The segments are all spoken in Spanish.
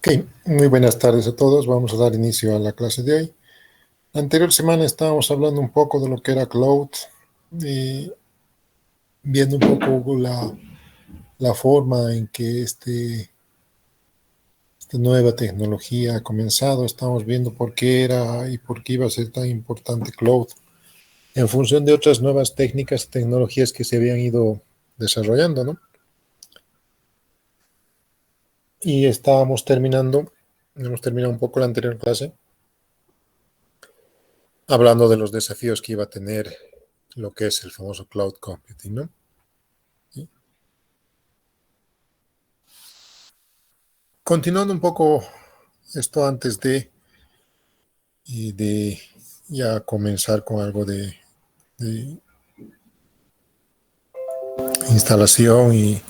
Ok, muy buenas tardes a todos. Vamos a dar inicio a la clase de hoy. La anterior semana estábamos hablando un poco de lo que era cloud y viendo un poco la forma en que esta nueva tecnología ha comenzado. Estamos viendo por qué era y por qué iba a ser tan importante cloud en función de otras nuevas técnicas y tecnologías que se habían ido desarrollando, ¿no? Y hemos terminado un poco la anterior clase hablando de los desafíos que iba a tener lo que es el famoso cloud computing, ¿no? ¿Sí? Continuando un poco esto antes de ya comenzar con algo de instalación y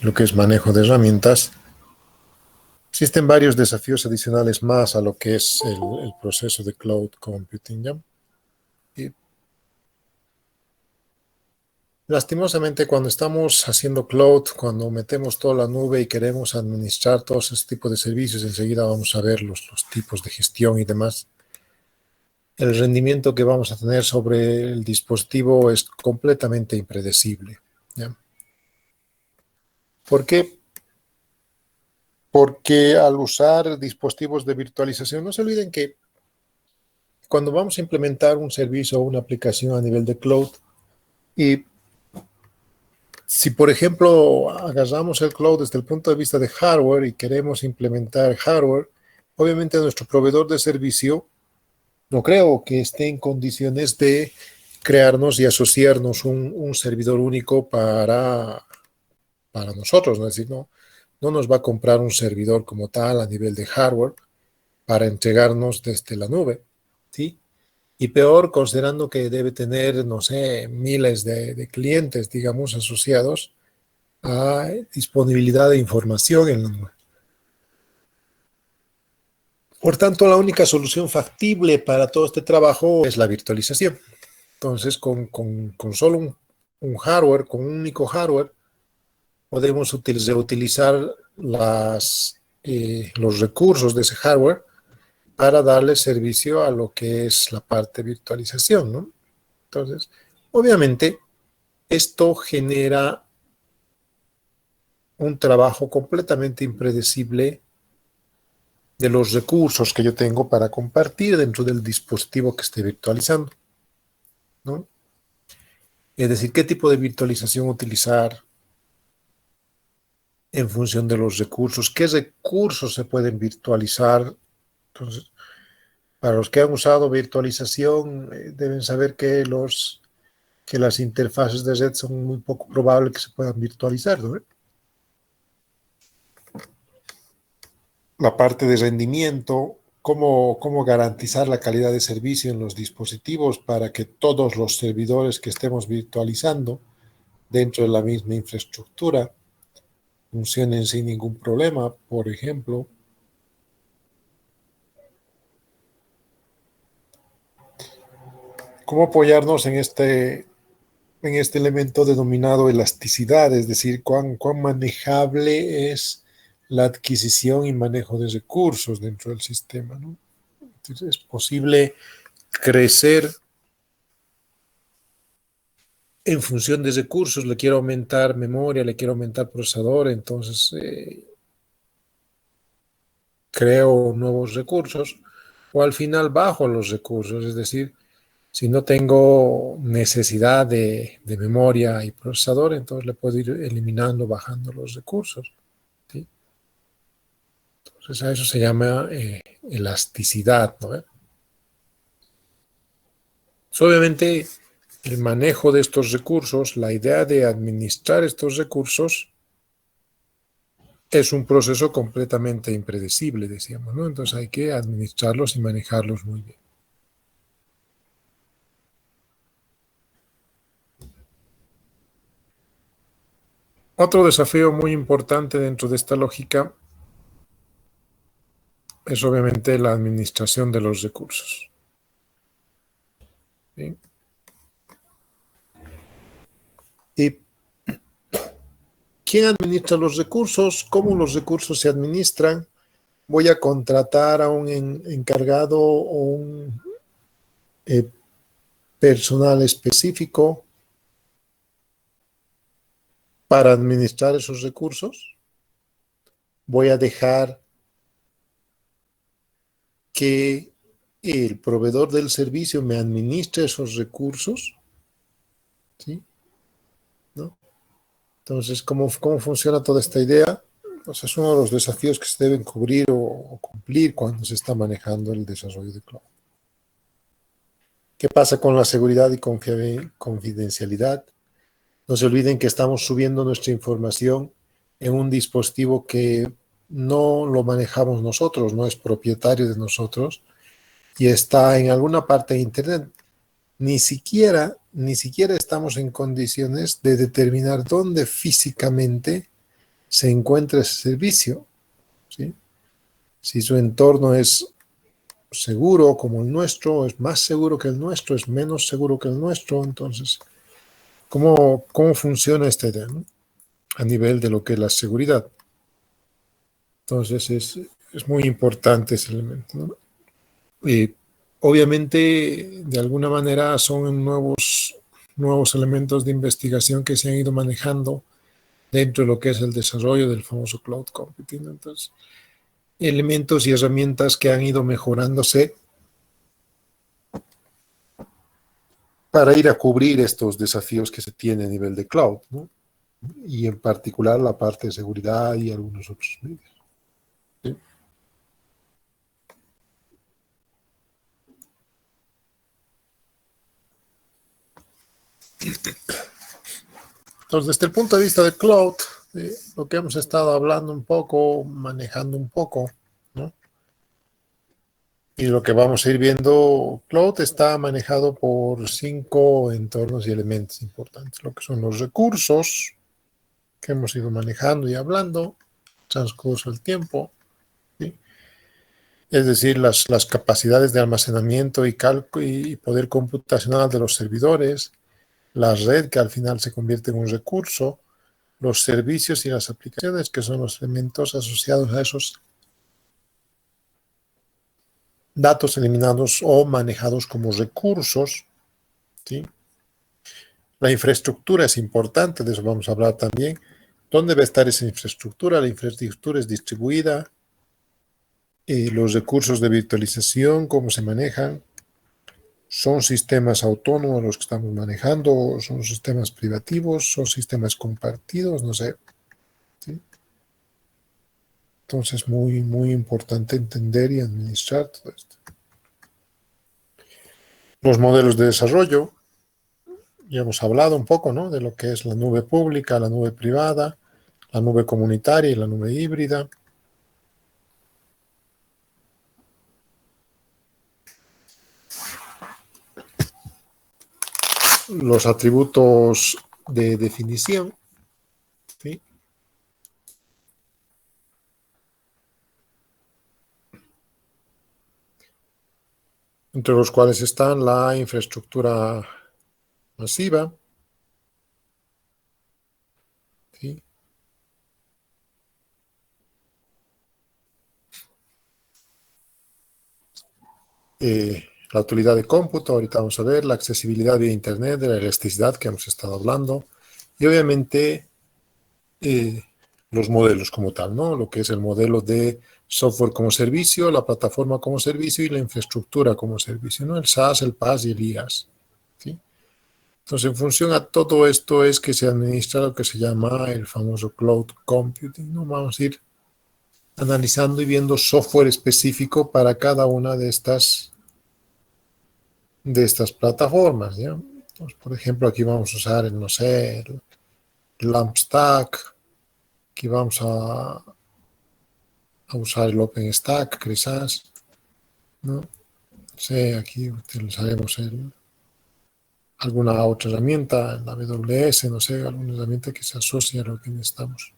lo que es manejo de herramientas, existen varios desafíos adicionales más a lo que es el proceso de cloud computing, ¿ya? Y lastimosamente, cuando estamos haciendo cloud, cuando metemos toda la nube y queremos administrar todos ese tipo de servicios, enseguida vamos a ver los tipos de gestión y demás. El rendimiento que vamos a tener sobre el dispositivo es completamente impredecible, ¿ya? ¿Por qué? Porque al usar dispositivos de virtualización, no se olviden que cuando vamos a implementar un servicio o una aplicación a nivel de cloud, y si, por ejemplo, agarramos el cloud desde el punto de vista de hardware y queremos implementar hardware, obviamente nuestro proveedor de servicio no creo que esté en condiciones de crearnos y asociarnos un servidor único para nosotros, ¿no? Es decir, no nos va a comprar un servidor como tal a nivel de hardware para entregarnos desde la nube, ¿sí? Y peor, considerando que debe tener, no sé, miles de clientes, digamos, asociados a disponibilidad de información en la nube. Por tanto, la única solución factible para todo este trabajo es la virtualización. Entonces, con solo un hardware, con un único hardware, podemos utilizar los recursos de ese hardware para darle servicio a lo que es la parte de virtualización, ¿no? Entonces, obviamente, esto genera un trabajo completamente impredecible de los recursos que yo tengo para compartir dentro del dispositivo que esté virtualizando, ¿no? Es decir, qué tipo de virtualización utilizar en función de los recursos, qué recursos se pueden virtualizar. Entonces, para los que han usado virtualización, deben saber que las interfaces de red son muy poco probable que se puedan virtualizar, ¿no? La parte de rendimiento, cómo garantizar la calidad de servicio en los dispositivos para que todos los servidores que estemos virtualizando dentro de la misma infraestructura funcionen sin ningún problema, por ejemplo. ¿Cómo apoyarnos en este elemento denominado elasticidad? Es decir, cuán manejable es la adquisición y manejo de recursos dentro del sistema, ¿no? Entonces, es posible crecer en función de recursos. Le quiero aumentar memoria, le quiero aumentar procesador, entonces creo nuevos recursos o al final bajo los recursos. Es decir, si no tengo necesidad de memoria y procesador, entonces le puedo ir eliminando, bajando los recursos, ¿sí? Entonces a eso se llama elasticidad, ¿no? Obviamente el manejo de estos recursos, la idea de administrar estos recursos es un proceso completamente impredecible, decíamos, ¿no? Entonces hay que administrarlos y manejarlos muy bien. Otro desafío muy importante dentro de esta lógica es obviamente la administración de los recursos, ¿sí? ¿Y quién administra los recursos? ¿Cómo los recursos se administran? voy a contratar a un encargado o un personal específico para administrar esos recursos. Voy a dejar que el proveedor del servicio me administre esos recursos, ¿sí? ¿No? Entonces, ¿cómo funciona toda esta idea? Pues es uno de los desafíos que se deben cubrir o cumplir cuando se está manejando el desarrollo de cloud. ¿Qué pasa con la seguridad y confidencialidad? No se olviden que estamos subiendo nuestra información en un dispositivo que no lo manejamos nosotros, no es propietario de nosotros y está en alguna parte de Internet. Ni siquiera estamos en condiciones de determinar dónde físicamente se encuentra ese servicio, ¿sí? Si su entorno es seguro como el nuestro, es más seguro que el nuestro, es menos seguro que el nuestro, entonces, ¿cómo funciona esta idea, ¿no? A nivel de lo que es la seguridad? Entonces, es muy importante ese elemento, ¿no? Y obviamente, de alguna manera, son nuevos elementos de investigación que se han ido manejando dentro de lo que es el desarrollo del famoso cloud computing. Entonces, elementos y herramientas que han ido mejorándose para ir a cubrir estos desafíos que se tienen a nivel de cloud, ¿no? Y en particular la parte de seguridad y algunos otros medios, ¿sí? Entonces, desde el punto de vista de cloud, lo que hemos estado hablando un poco, manejando un poco, ¿no? Y lo que vamos a ir viendo, cloud está manejado por 5 entornos y elementos importantes, lo que son los recursos que hemos ido manejando y hablando, transcurso del tiempo, ¿sí? Es decir, las capacidades de almacenamiento y cálculo y poder computacional de los servidores, la red que al final se convierte en un recurso, los servicios y las aplicaciones que son los elementos asociados a esos datos eliminados o manejados como recursos, ¿sí? La infraestructura es importante, de eso vamos a hablar también. ¿Dónde va a estar esa infraestructura? La infraestructura es distribuida, los recursos de virtualización, cómo se manejan. ¿Son sistemas autónomos los que estamos manejando? ¿Son sistemas privativos? ¿Son sistemas compartidos? No sé, ¿sí? Entonces, muy, muy importante entender y administrar todo esto. Los modelos de desarrollo. Ya hemos hablado un poco, ¿no?, de lo que es la nube pública, la nube privada, la nube comunitaria y la nube híbrida. Los atributos de definición, ¿sí?, entre los cuales están la infraestructura masiva, ¿sí?, la utilidad de cómputo, ahorita vamos a ver, la accesibilidad vía Internet, de la elasticidad que hemos estado hablando, y obviamente los modelos como tal, ¿no? Lo que es el modelo de software como servicio, la plataforma como servicio y la infraestructura como servicio, ¿no? El SaaS, el PaaS y el IaaS, ¿sí? Entonces, en función a todo esto es que se administra lo que se llama el famoso cloud computing, ¿no? Vamos a ir analizando y viendo software específico para cada una de estas plataformas, ¿ya? Entonces, por ejemplo, aquí vamos a usar el, no sé, el LAMP Stack, aquí vamos a usar el OpenStack, quizás, ¿no? Sí, aquí utilizaremos alguna otra herramienta, la AWS, no sé, alguna herramienta que se asocie a lo que necesitamos.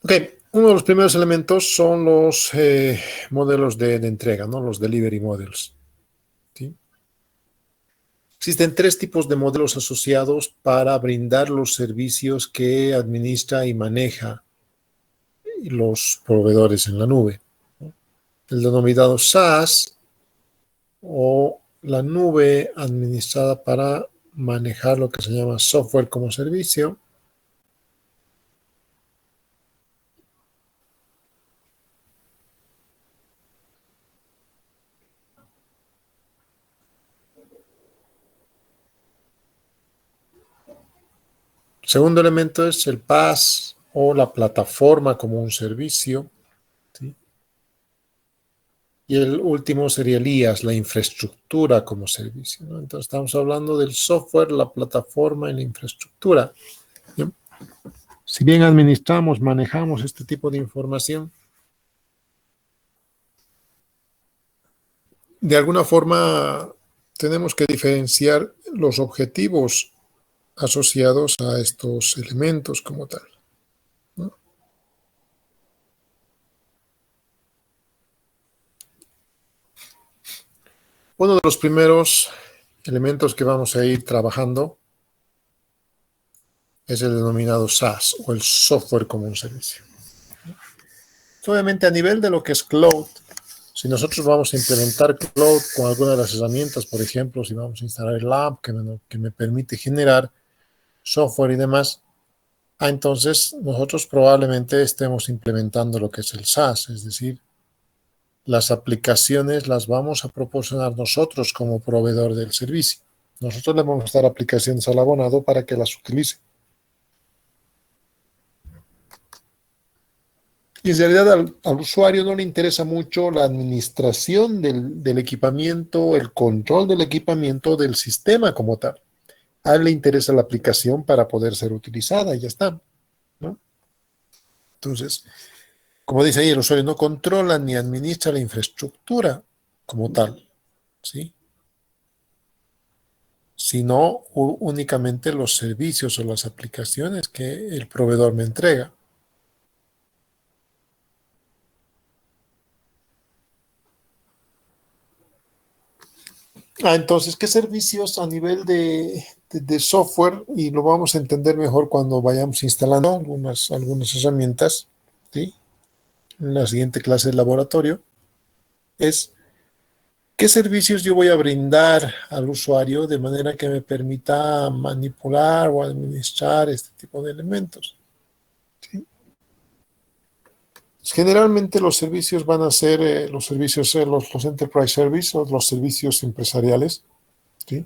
Ok, uno de los primeros elementos son los modelos de entrega, ¿no? Los delivery models, ¿sí? Existen tres tipos de modelos asociados para brindar los servicios que administra y maneja los proveedores en la nube. El denominado SaaS o la nube administrada para manejar lo que se llama software como servicio. El segundo elemento es el PaaS o la plataforma como un servicio, ¿sí? Y el último sería el IaaS, la infraestructura como servicio, ¿no? Entonces estamos hablando del software, la plataforma y la infraestructura, ¿no? Si bien administramos, manejamos este tipo de información, de alguna forma tenemos que diferenciar los objetivos asociados a estos elementos como tal, ¿no? Uno de los primeros elementos que vamos a ir trabajando es el denominado SaaS o el software como un servicio. Obviamente a nivel de lo que es cloud, si nosotros vamos a implementar cloud con alguna de las herramientas, por ejemplo, si vamos a instalar el app que me permite generar software y demás, entonces nosotros probablemente estemos implementando lo que es el SaaS, es decir, las aplicaciones las vamos a proporcionar nosotros como proveedor del servicio. Nosotros le vamos a dar aplicaciones al abonado para que las utilice. Y en realidad al usuario no le interesa mucho la administración del equipamiento, el control del equipamiento, del sistema como tal. A él le interesa la aplicación para poder ser utilizada y ya está, ¿no? Entonces, como dice ahí, el usuario no controla ni administra la infraestructura como tal, ¿sí? Sino únicamente los servicios o las aplicaciones que el proveedor me entrega. Entonces, ¿qué servicios a nivel de software? Y lo vamos a entender mejor cuando vayamos instalando algunas herramientas, ¿sí? En la siguiente clase de laboratorio, es qué servicios yo voy a brindar al usuario de manera que me permita manipular o administrar este tipo de elementos, ¿sí? Generalmente los servicios van a ser los servicios, los enterprise services o los servicios empresariales, ¿sí?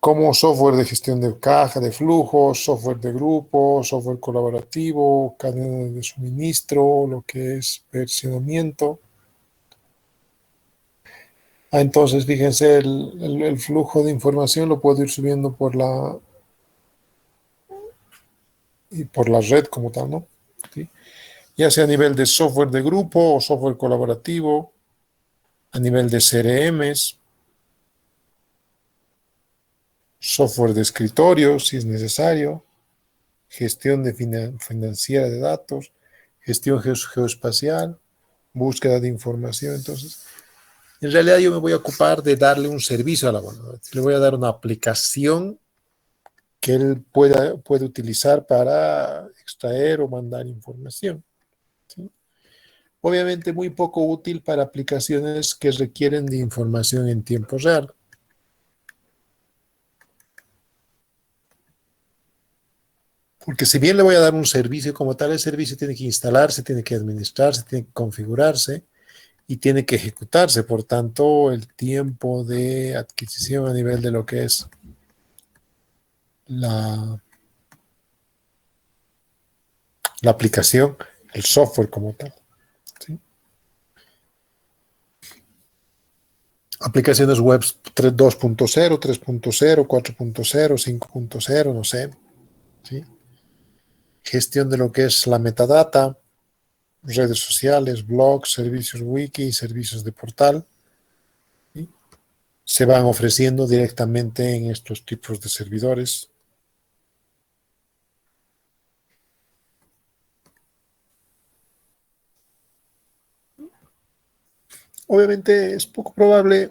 Como software de gestión de caja, de flujos, software de grupo, software colaborativo, cadena de suministro, lo que es versionamiento. Entonces, fíjense, el flujo de información lo puedo ir subiendo por la red como tal, ¿no? ¿Sí? Ya sea a nivel de software de grupo o software colaborativo, a nivel de CRMs, software de escritorio, si es necesario, gestión de financiera de datos, gestión geoespacial, búsqueda de información. Entonces, en realidad yo me voy a ocupar de darle un servicio al abonado. Le voy a dar una aplicación que él puede utilizar para extraer o mandar información, ¿sí? Obviamente muy poco útil para aplicaciones que requieren de información en tiempo real. Porque si bien le voy a dar un servicio como tal, el servicio tiene que instalarse, tiene que administrarse, tiene que configurarse y tiene que ejecutarse. Por tanto, el tiempo de adquisición a nivel de lo que es la, la aplicación, el software como tal, ¿sí? Aplicaciones web 2.0, 3.0, 4.0, 5.0, no sé, ¿sí? Gestión de lo que es la metadata, redes sociales, blogs, servicios wiki, servicios de portal, ¿sí? Se van ofreciendo directamente en estos tipos de servidores. Obviamente es poco probable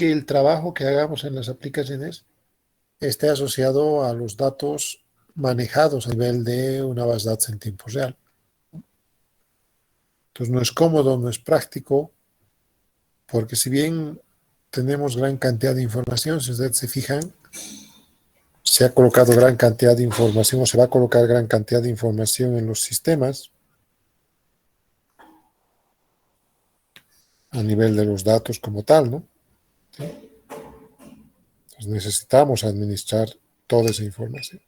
que el trabajo que hagamos en las aplicaciones esté asociado a los datos manejados a nivel de una base de datos en tiempo real. Entonces no es cómodo, no es práctico, porque si bien tenemos gran cantidad de información, si ustedes se fijan, se ha colocado gran cantidad de información o se va a colocar gran cantidad de información en los sistemas a nivel de los datos como tal, ¿no? ¿Sí? Entonces necesitamos administrar toda esa información.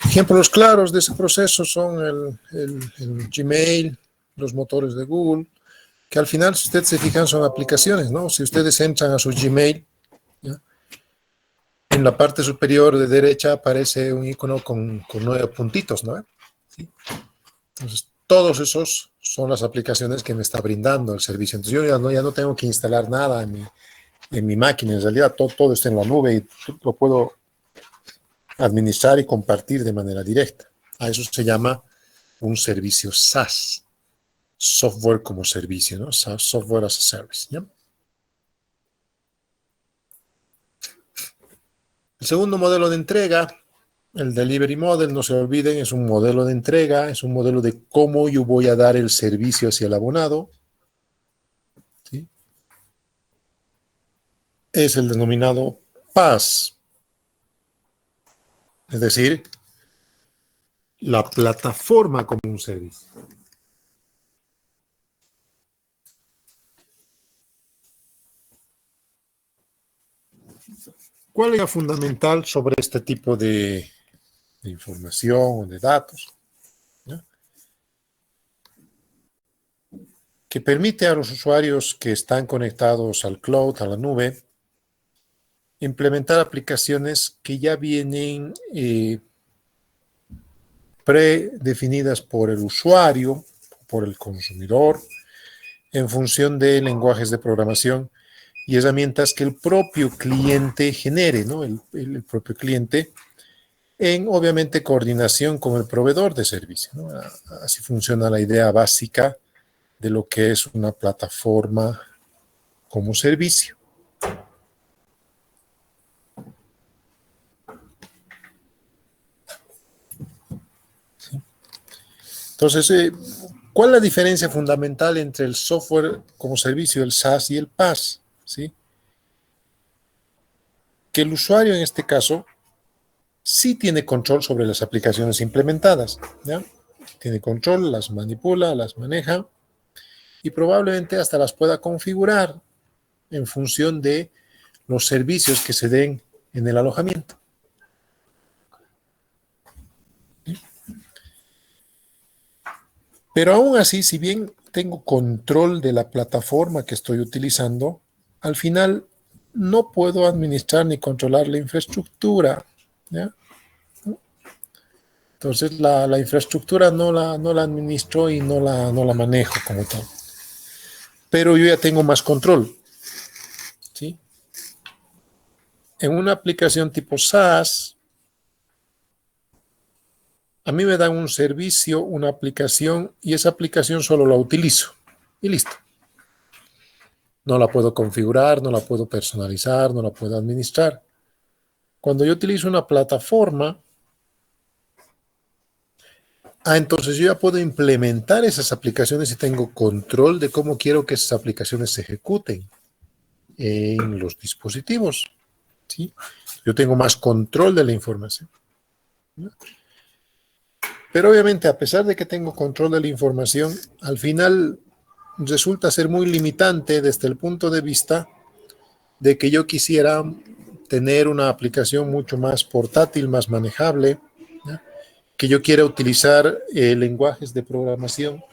Ejemplos claros de ese proceso son el Gmail, los motores de Google, que al final, si ustedes se fijan, son aplicaciones, ¿no? Si ustedes entran a su Gmail, ¿ya? En la parte superior de derecha aparece un icono con 9 puntitos, ¿no? ¿Sí? Entonces, todos esos son las aplicaciones que me está brindando el servicio. Entonces, yo ya no tengo que instalar nada en mi máquina. En realidad, todo está en la nube y lo puedo administrar y compartir de manera directa. A eso se llama un servicio SaaS, software como servicio, ¿no? Software as a service, ¿ya? El segundo modelo de entrega, el delivery model, no se olviden, es un modelo de entrega, es un modelo de cómo yo voy a dar el servicio hacia el abonado, ¿sí? Es el denominado PaaS, es decir, la plataforma como un servicio. ¿Cuál es la fundamental sobre este tipo de información o de datos? ¿Ya? Que permite a los usuarios que están conectados al cloud, a la nube, implementar aplicaciones que ya vienen predefinidas por el usuario, por el consumidor, en función de lenguajes de programación y herramientas que el propio cliente genere, ¿no? El propio cliente, en obviamente coordinación con el proveedor de servicio, ¿no? Así funciona la idea básica de lo que es una plataforma como servicio. ¿Sí? Entonces, ¿cuál es la diferencia fundamental entre el software como servicio, el SaaS y el PaaS? ¿Sí? Que el usuario en este caso sí tiene control sobre las aplicaciones implementadas, ¿ya? Tiene control, las manipula, las maneja y probablemente hasta las pueda configurar en función de los servicios que se den en el alojamiento. Pero aún así, si bien tengo control de la plataforma que estoy utilizando, al final no puedo administrar ni controlar la infraestructura, ¿ya? Entonces la infraestructura no la administro y no la manejo como tal. Pero yo ya tengo más control, ¿sí? En una aplicación tipo SaaS, a mí me dan un servicio, una aplicación, y esa aplicación solo la utilizo. Y listo. No la puedo configurar, no la puedo personalizar, no la puedo administrar. Cuando yo utilizo una plataforma, entonces yo ya puedo implementar esas aplicaciones y tengo control de cómo quiero que esas aplicaciones se ejecuten en los dispositivos, ¿sí? Yo tengo más control de la información, ¿no? Pero obviamente, a pesar de que tengo control de la información, al final resulta ser muy limitante desde el punto de vista de que yo quisiera tener una aplicación mucho más portátil, más manejable, ¿ya? Que yo quiera utilizar lenguajes de programación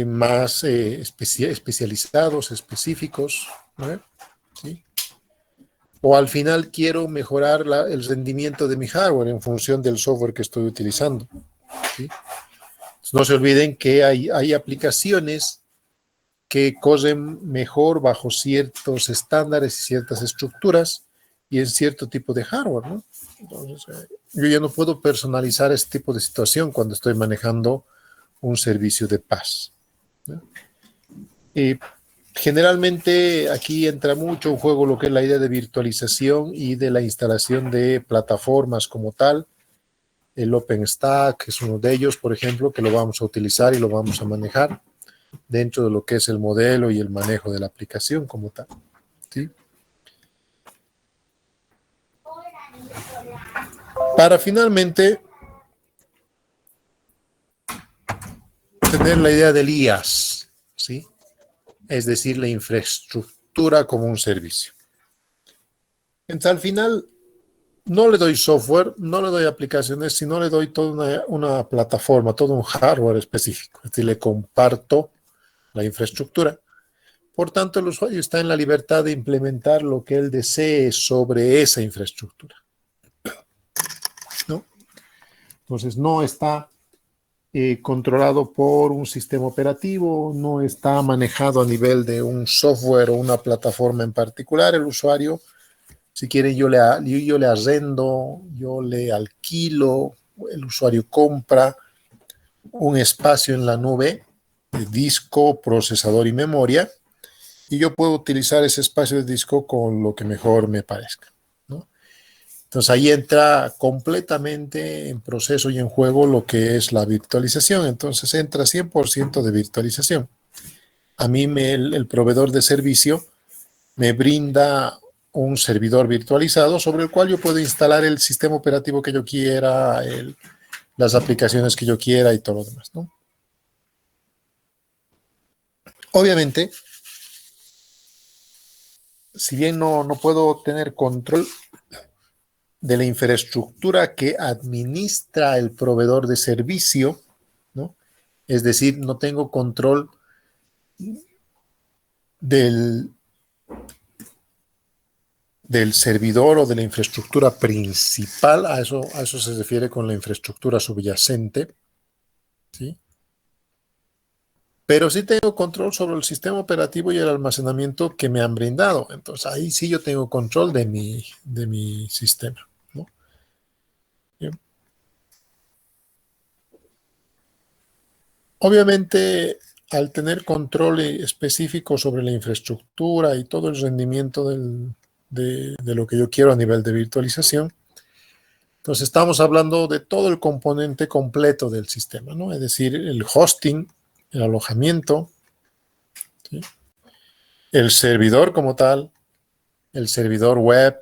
más especializados, específicos, ¿no? ¿Sí? O al final quiero mejorar el rendimiento de mi hardware en función del software que estoy utilizando. ¿Sí? No se olviden que hay aplicaciones que corren mejor bajo ciertos estándares y ciertas estructuras y en cierto tipo de hardware, ¿no? Entonces, yo ya no puedo personalizar este tipo de situación cuando estoy manejando un servicio de paz, ¿no? Y generalmente aquí entra mucho en juego lo que es la idea de virtualización y de la instalación de plataformas como tal. El OpenStack es uno de ellos, por ejemplo, que lo vamos a utilizar y lo vamos a manejar dentro de lo que es el modelo y el manejo de la aplicación como tal, ¿sí? Para finalmente tener la idea del IaaS, ¿sí? Es decir, la infraestructura como un servicio. Entonces, al final, no le doy software, no le doy aplicaciones, sino le doy toda una plataforma, todo un hardware específico. Es decir, le comparto la infraestructura. Por tanto, el usuario está en la libertad de implementar lo que él desee sobre esa infraestructura, ¿no? Entonces, no está controlado por un sistema operativo, no está manejado a nivel de un software o una plataforma en particular. El usuario, si quiere, yo le arrendo, yo le alquilo, el usuario compra un espacio en la nube de disco, procesador y memoria, y yo puedo utilizar ese espacio de disco con lo que mejor me parezca, ¿no? Entonces ahí entra completamente en proceso y en juego lo que es la virtualización. Entonces entra 100% de virtualización. A mí el proveedor de servicio me brinda un servidor virtualizado sobre el cual yo puedo instalar el sistema operativo que yo quiera, las aplicaciones que yo quiera y todo lo demás, ¿no? Obviamente, si bien no puedo tener control de la infraestructura que administra el proveedor de servicio, ¿no? Es decir, no tengo control del, del servidor o de la infraestructura principal, a eso se refiere con la infraestructura subyacente, ¿sí? Pero sí tengo control sobre el sistema operativo y el almacenamiento que me han brindado. Entonces ahí sí yo tengo control de mi sistema, ¿no? Bien. Obviamente, al tener control específico sobre la infraestructura y todo el rendimiento de lo que yo quiero a nivel de virtualización, entonces estamos hablando de todo el componente completo del sistema, ¿no? Es decir, el hosting, el alojamiento, ¿sí? El servidor como tal, el servidor web,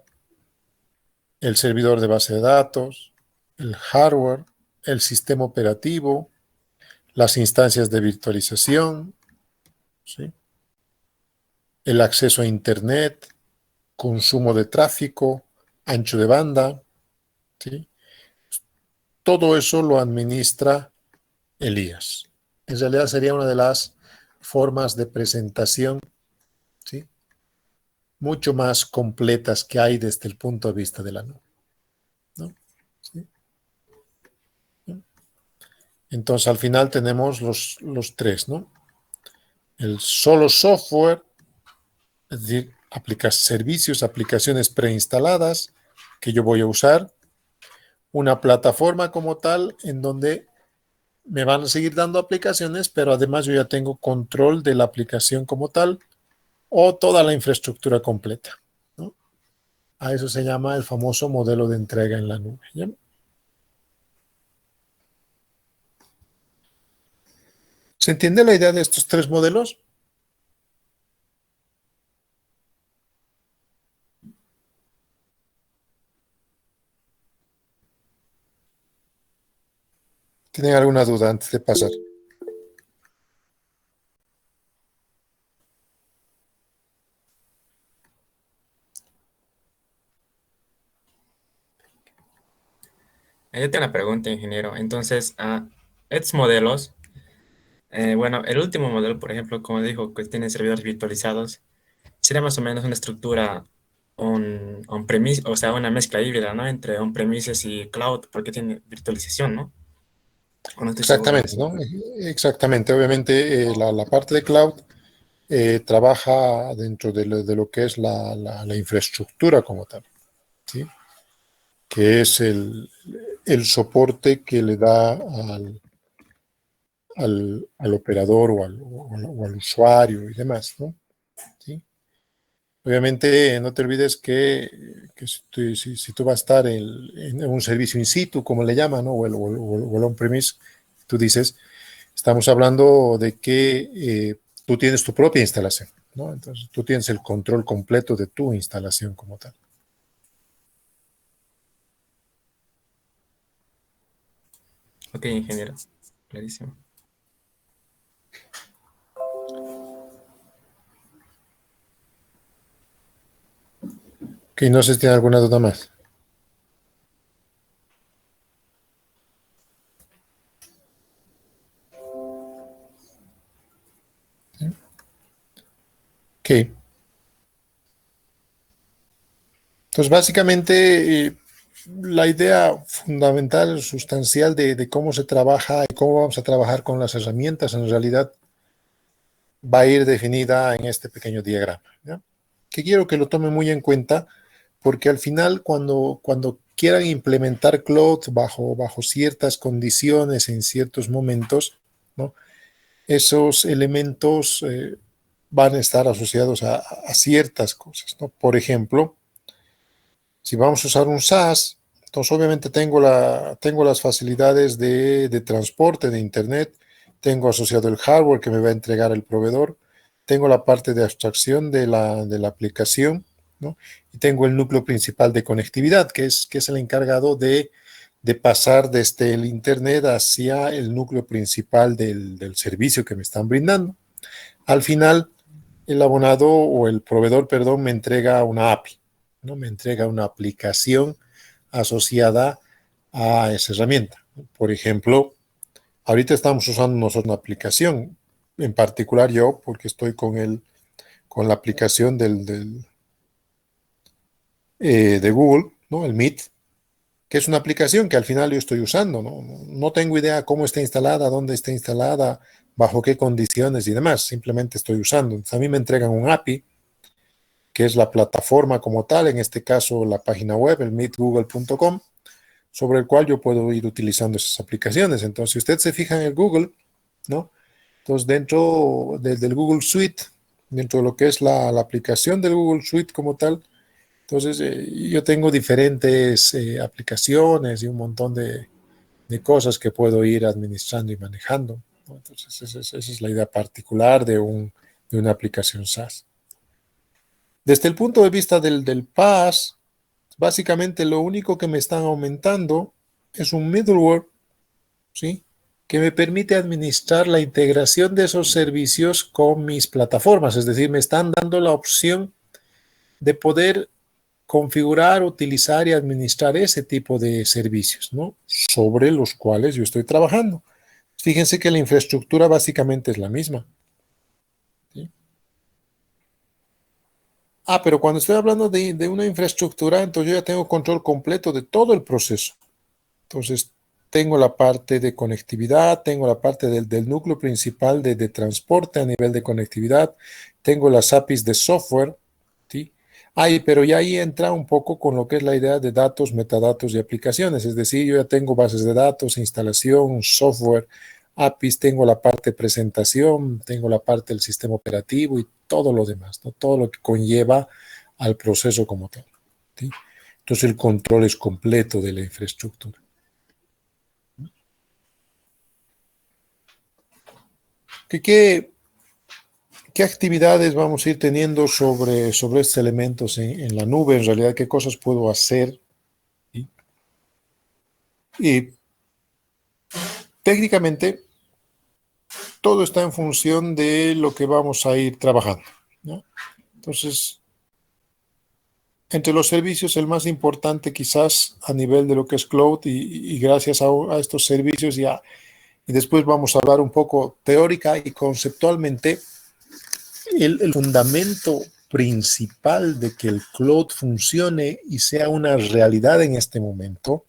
el servidor de base de datos, el hardware, el sistema operativo, las instancias de virtualización, ¿sí? El acceso a Internet, consumo de tráfico, ancho de banda, ¿sí? Todo eso lo administra el IaaS. En realidad sería una de las formas de presentación, ¿sí? Mucho más completas que hay desde el punto de vista de la nube, ¿no? ¿Sí? Entonces al final tenemos los tres, ¿no? El solo software, es decir, servicios, aplicaciones preinstaladas que yo voy a usar, una plataforma como tal en donde me van a seguir dando aplicaciones, pero además yo ya tengo control de la aplicación como tal o toda la infraestructura completa, ¿no? A eso se llama el famoso modelo de entrega en la nube, ¿ya? ¿Se entiende la idea de estos tres modelos? ¿Tienen alguna duda antes de pasar? Yo tengo una pregunta, ingeniero. Entonces, estos modelos, bueno, el último modelo, por ejemplo, como dijo, que tiene servidores virtualizados, sería más o menos una estructura on-premise, o sea, una mezcla híbrida, ¿no? Entre on-premises y cloud, porque tiene virtualización, ¿no? O no estoy seguro de Exactamente, eso. ¿no? Exactamente. Obviamente, la parte de cloud trabaja dentro de lo que es la infraestructura como tal, ¿sí? Que es el soporte que le da al operador o al usuario y demás, ¿no? ¿Sí? Obviamente, no te olvides que si tú vas a estar en un servicio in situ, como le llaman, ¿no? O el on-premise, tú dices, estamos hablando de que tú tienes tu propia instalación, ¿no? Entonces, tú tienes el control completo de tu instalación como tal. Ok, ingeniero. Clarísimo. Que no sé si tiene alguna duda más. Ok. Entonces, básicamente, la idea fundamental, sustancial de cómo se trabaja y cómo vamos a trabajar con las herramientas, en realidad, va a ir definida en este pequeño diagrama, ¿ya? Que quiero que lo tomen muy en cuenta, porque al final, cuando quieran implementar cloud bajo ciertas condiciones, en ciertos momentos, ¿no? Esos elementos van a estar asociados a ciertas cosas, ¿no? Por ejemplo, si vamos a usar un SaaS, entonces obviamente tengo las facilidades de transporte, de Internet, tengo asociado el hardware que me va a entregar el proveedor, tengo la parte de abstracción de la aplicación, ¿no? Y tengo el núcleo principal de conectividad, que es el encargado de pasar desde el Internet hacia el núcleo principal del servicio que me están brindando. Al final, el abonado o el proveedor, perdón, me entrega una API, ¿no? Me entrega una aplicación asociada a esa herramienta. Por ejemplo, ahorita estamos usando nosotros una aplicación, en particular yo, porque estoy con la aplicación de Google, ¿no? El Meet, que es una aplicación que al final yo estoy usando, ¿no? No tengo idea cómo está instalada, dónde está instalada, bajo qué condiciones y demás, simplemente estoy usando. Entonces, a mí me entregan un API, que es la plataforma como tal, en este caso la página web, el meetgoogle.com, sobre el cual yo puedo ir utilizando esas aplicaciones. Entonces, si usted se fija en el Google, ¿no? Entonces, dentro del Google Suite, dentro de lo que es la aplicación del Google Suite como tal, entonces yo tengo diferentes aplicaciones y un montón de cosas que puedo ir administrando y manejando, ¿no? Entonces, esa es la idea particular de una aplicación SaaS. Desde el punto de vista del PaaS, básicamente lo único que me están aumentando es un middleware, ¿sí? Que me permite administrar la integración de esos servicios con mis plataformas. Es decir, me están dando la opción de poder configurar, utilizar y administrar ese tipo de servicios, ¿no? Sobre los cuales yo estoy trabajando. Fíjense que la infraestructura básicamente es la misma, ¿sí? Pero cuando estoy hablando de una infraestructura, entonces yo ya tengo control completo de todo el proceso. Entonces, tengo la parte de conectividad, tengo la parte del núcleo principal de transporte a nivel de conectividad, tengo las APIs de software, ¿sí? Pero ya ahí entra un poco con lo que es la idea de datos, metadatos y aplicaciones. Es decir, yo ya tengo bases de datos, instalación, software, APIs, tengo la parte de presentación, tengo la parte del sistema operativo y todo lo demás, ¿no? Todo lo que conlleva al proceso como tal, ¿sí? Entonces, el control es completo de la infraestructura. ¿Qué, qué actividades vamos a ir teniendo sobre estos elementos en la nube? En realidad, ¿qué cosas puedo hacer? Y, y técnicamente, todo está en función de lo que vamos a ir trabajando, ¿no? Entonces, entre los servicios, el más importante quizás a nivel de lo que es cloud y gracias a estos servicios y después vamos a hablar un poco teórica y conceptualmente, el fundamento principal de que el cloud funcione y sea una realidad en este momento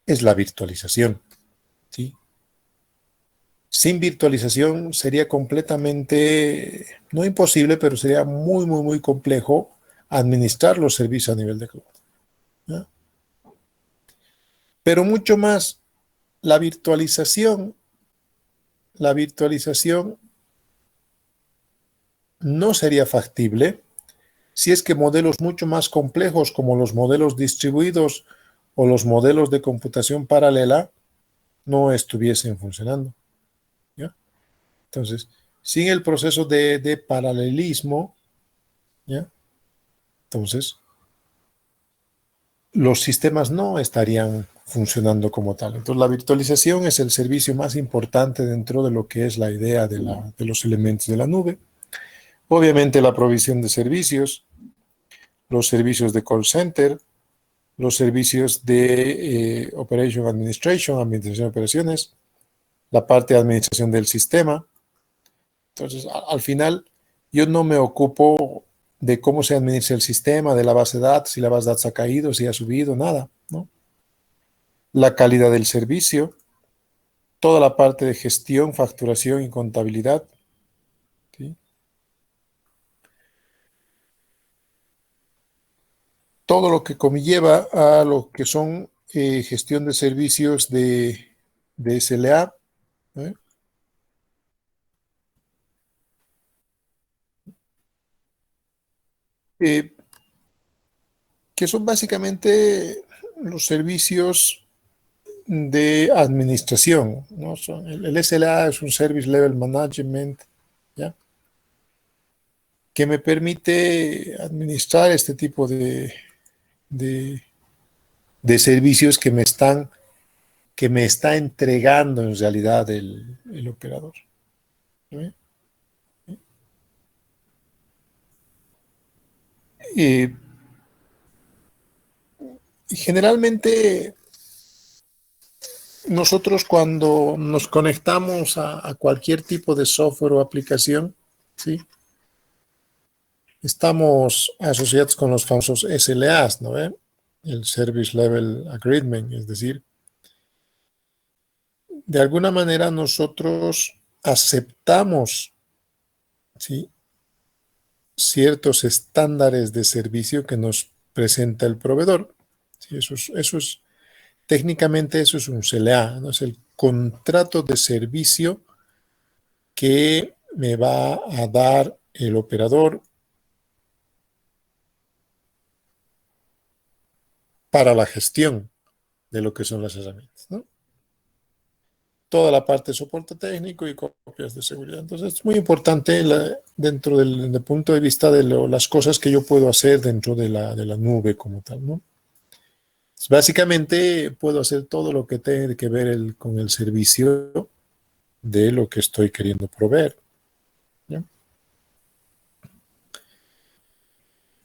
es la virtualización, ¿sí? Sin virtualización sería completamente, no imposible, pero sería muy, muy, muy complejo administrar los servicios a nivel de cloud, ¿no? Pero mucho más, la virtualización, la virtualización no sería factible si es que modelos mucho más complejos como los modelos distribuidos o los modelos de computación paralela no estuviesen funcionando, ¿ya? Entonces, sin el proceso de paralelismo, ¿ya? Entonces, los sistemas no estarían funcionando como tal. Entonces, la virtualización es el servicio más importante dentro de lo que es la idea de los elementos de la nube. Obviamente, la provisión de servicios, los servicios de call center, los servicios de Operation Administration, administración de operaciones, la parte de administración del sistema. Entonces, al final, yo no me ocupo de cómo se administra el sistema, de la base de datos, si la base de datos ha caído, si ha subido, nada, ¿no? La calidad del servicio, toda la parte de gestión, facturación y contabilidad, ¿sí? Todo lo que conlleva a lo que son gestión de servicios de SLA, ¿eh? Eh, que son básicamente los servicios de administración, ¿no? El SLA es un Service Level Management, ¿ya? Que me permite administrar este tipo de, de servicios que me está entregando en realidad el operador, ¿no? Y generalmente nosotros cuando nos conectamos a cualquier tipo de software o aplicación, ¿sí? Estamos asociados con los famosos SLAs, ¿no? El Service Level Agreement, es decir, de alguna manera nosotros aceptamos, ¿sí?, ciertos estándares de servicio que nos presenta el proveedor. ¿Sí? Técnicamente eso es un CLA, ¿no? Es el contrato de servicio que me va a dar el operador para la gestión de lo que son las herramientas, ¿no? Toda la parte de soporte técnico y copias de seguridad. Entonces, es muy importante dentro del punto de vista de las cosas que yo puedo hacer dentro de la nube como tal, ¿no? Pues, básicamente, puedo hacer todo lo que tenga que ver con el servicio de lo que estoy queriendo proveer, ¿ya?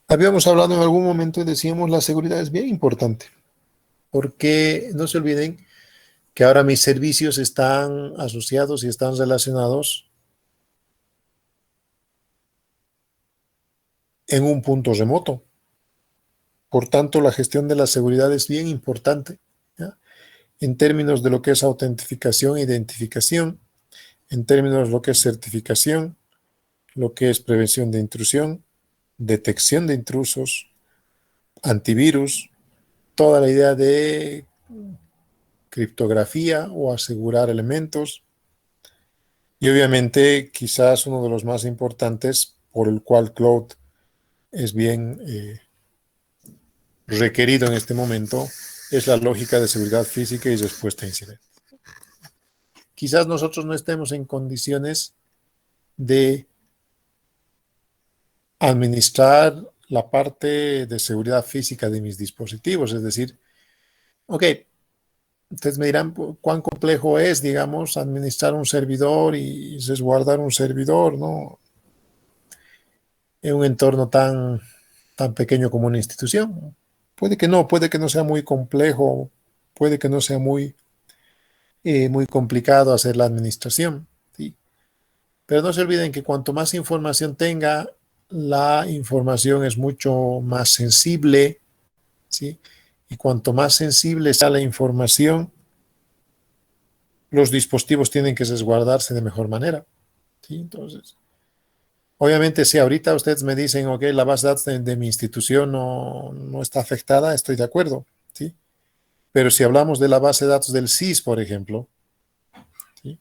Habíamos hablado en algún momento y decíamos la seguridad es bien importante, porque no se olviden que ahora mis servicios están asociados y están relacionados en un punto remoto. Por tanto, la gestión de la seguridad es bien importante, ¿ya? En términos de lo que es autentificación e identificación, en términos de lo que es certificación, lo que es prevención de intrusión, detección de intrusos, antivirus, toda la idea de criptografía o asegurar elementos. Y obviamente, quizás uno de los más importantes por el cual cloud es bien requerido en este momento es la lógica de seguridad física y respuesta a incidentes. Quizás nosotros no estemos en condiciones de administrar la parte de seguridad física de mis dispositivos, es decir, ok, Ustedes me dirán cuán complejo es, digamos, administrar un servidor y resguardar un servidor, ¿no? En un entorno tan pequeño como una institución. Puede que no sea muy complejo, puede que no sea muy complicado hacer la administración, ¿sí? Pero no se olviden que cuanto más información tenga, la información es mucho más sensible, ¿sí? Y cuanto más sensible sea la información, los dispositivos tienen que resguardarse de mejor manera, ¿sí? Entonces, obviamente, si ahorita ustedes me dicen, ok, la base de datos de mi institución no está afectada, estoy de acuerdo, ¿sí? Pero si hablamos de la base de datos del CIS, por ejemplo, ¿sí?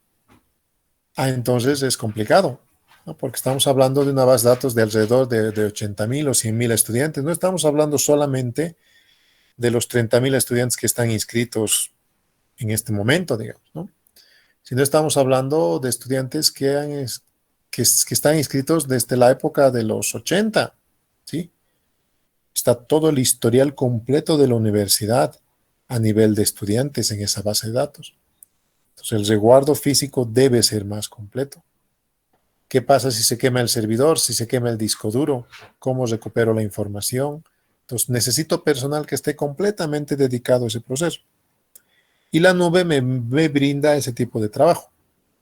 Entonces es complicado, ¿no? Porque estamos hablando de una base de datos de alrededor de 80.000 o 100.000 estudiantes. No estamos hablando solamente de los 30.000 estudiantes que están inscritos en este momento, digamos, ¿no? Sino estamos hablando de estudiantes que están inscritos desde la época de los 80, ¿sí? Está todo el historial completo de la universidad a nivel de estudiantes en esa base de datos. Entonces, el resguardo físico debe ser más completo. ¿Qué pasa si se quema el servidor, si se quema el disco duro? ¿Cómo recupero la información? Entonces, necesito personal que esté completamente dedicado a ese proceso. Y la nube me brinda ese tipo de trabajo.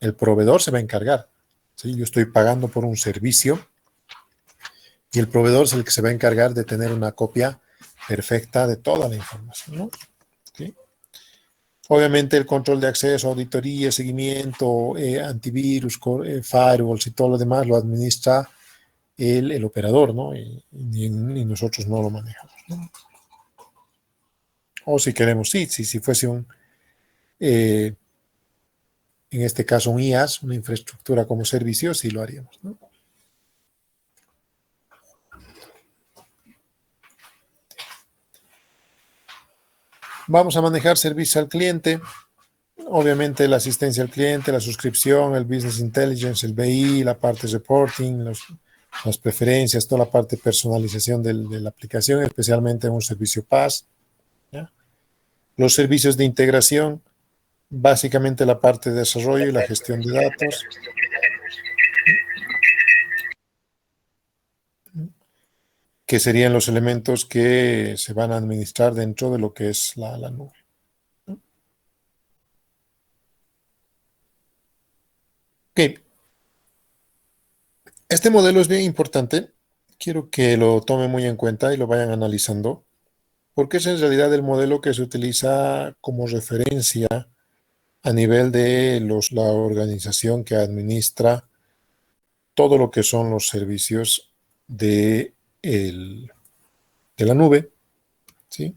El proveedor se va a encargar, ¿sí? Yo estoy pagando por un servicio y el proveedor es el que se va a encargar de tener una copia perfecta de toda la información, ¿no? ¿Sí? Obviamente el control de acceso, auditoría, seguimiento, antivirus, firewalls y todo lo demás lo administra el operador, ¿no? Y nosotros no lo manejamos, ¿no? O si queremos, sí, si fuese eh, en este caso un IaaS, una infraestructura como servicio, sí lo haríamos, ¿no? Vamos a manejar servicio al cliente, obviamente la asistencia al cliente, la suscripción, el business intelligence, el BI, la parte reporting, las preferencias, toda la parte de personalización de la aplicación, especialmente en un servicio PaaS, ¿ya? Los servicios de integración, básicamente la parte de desarrollo y la gestión de datos, que serían los elementos que se van a administrar dentro de lo que es la nube. Ok, este modelo es bien importante. Quiero que lo tomen muy en cuenta y lo vayan analizando, porque es en realidad el modelo que se utiliza como referencia a nivel de la organización que administra todo lo que son los servicios de, de la nube, ¿sí?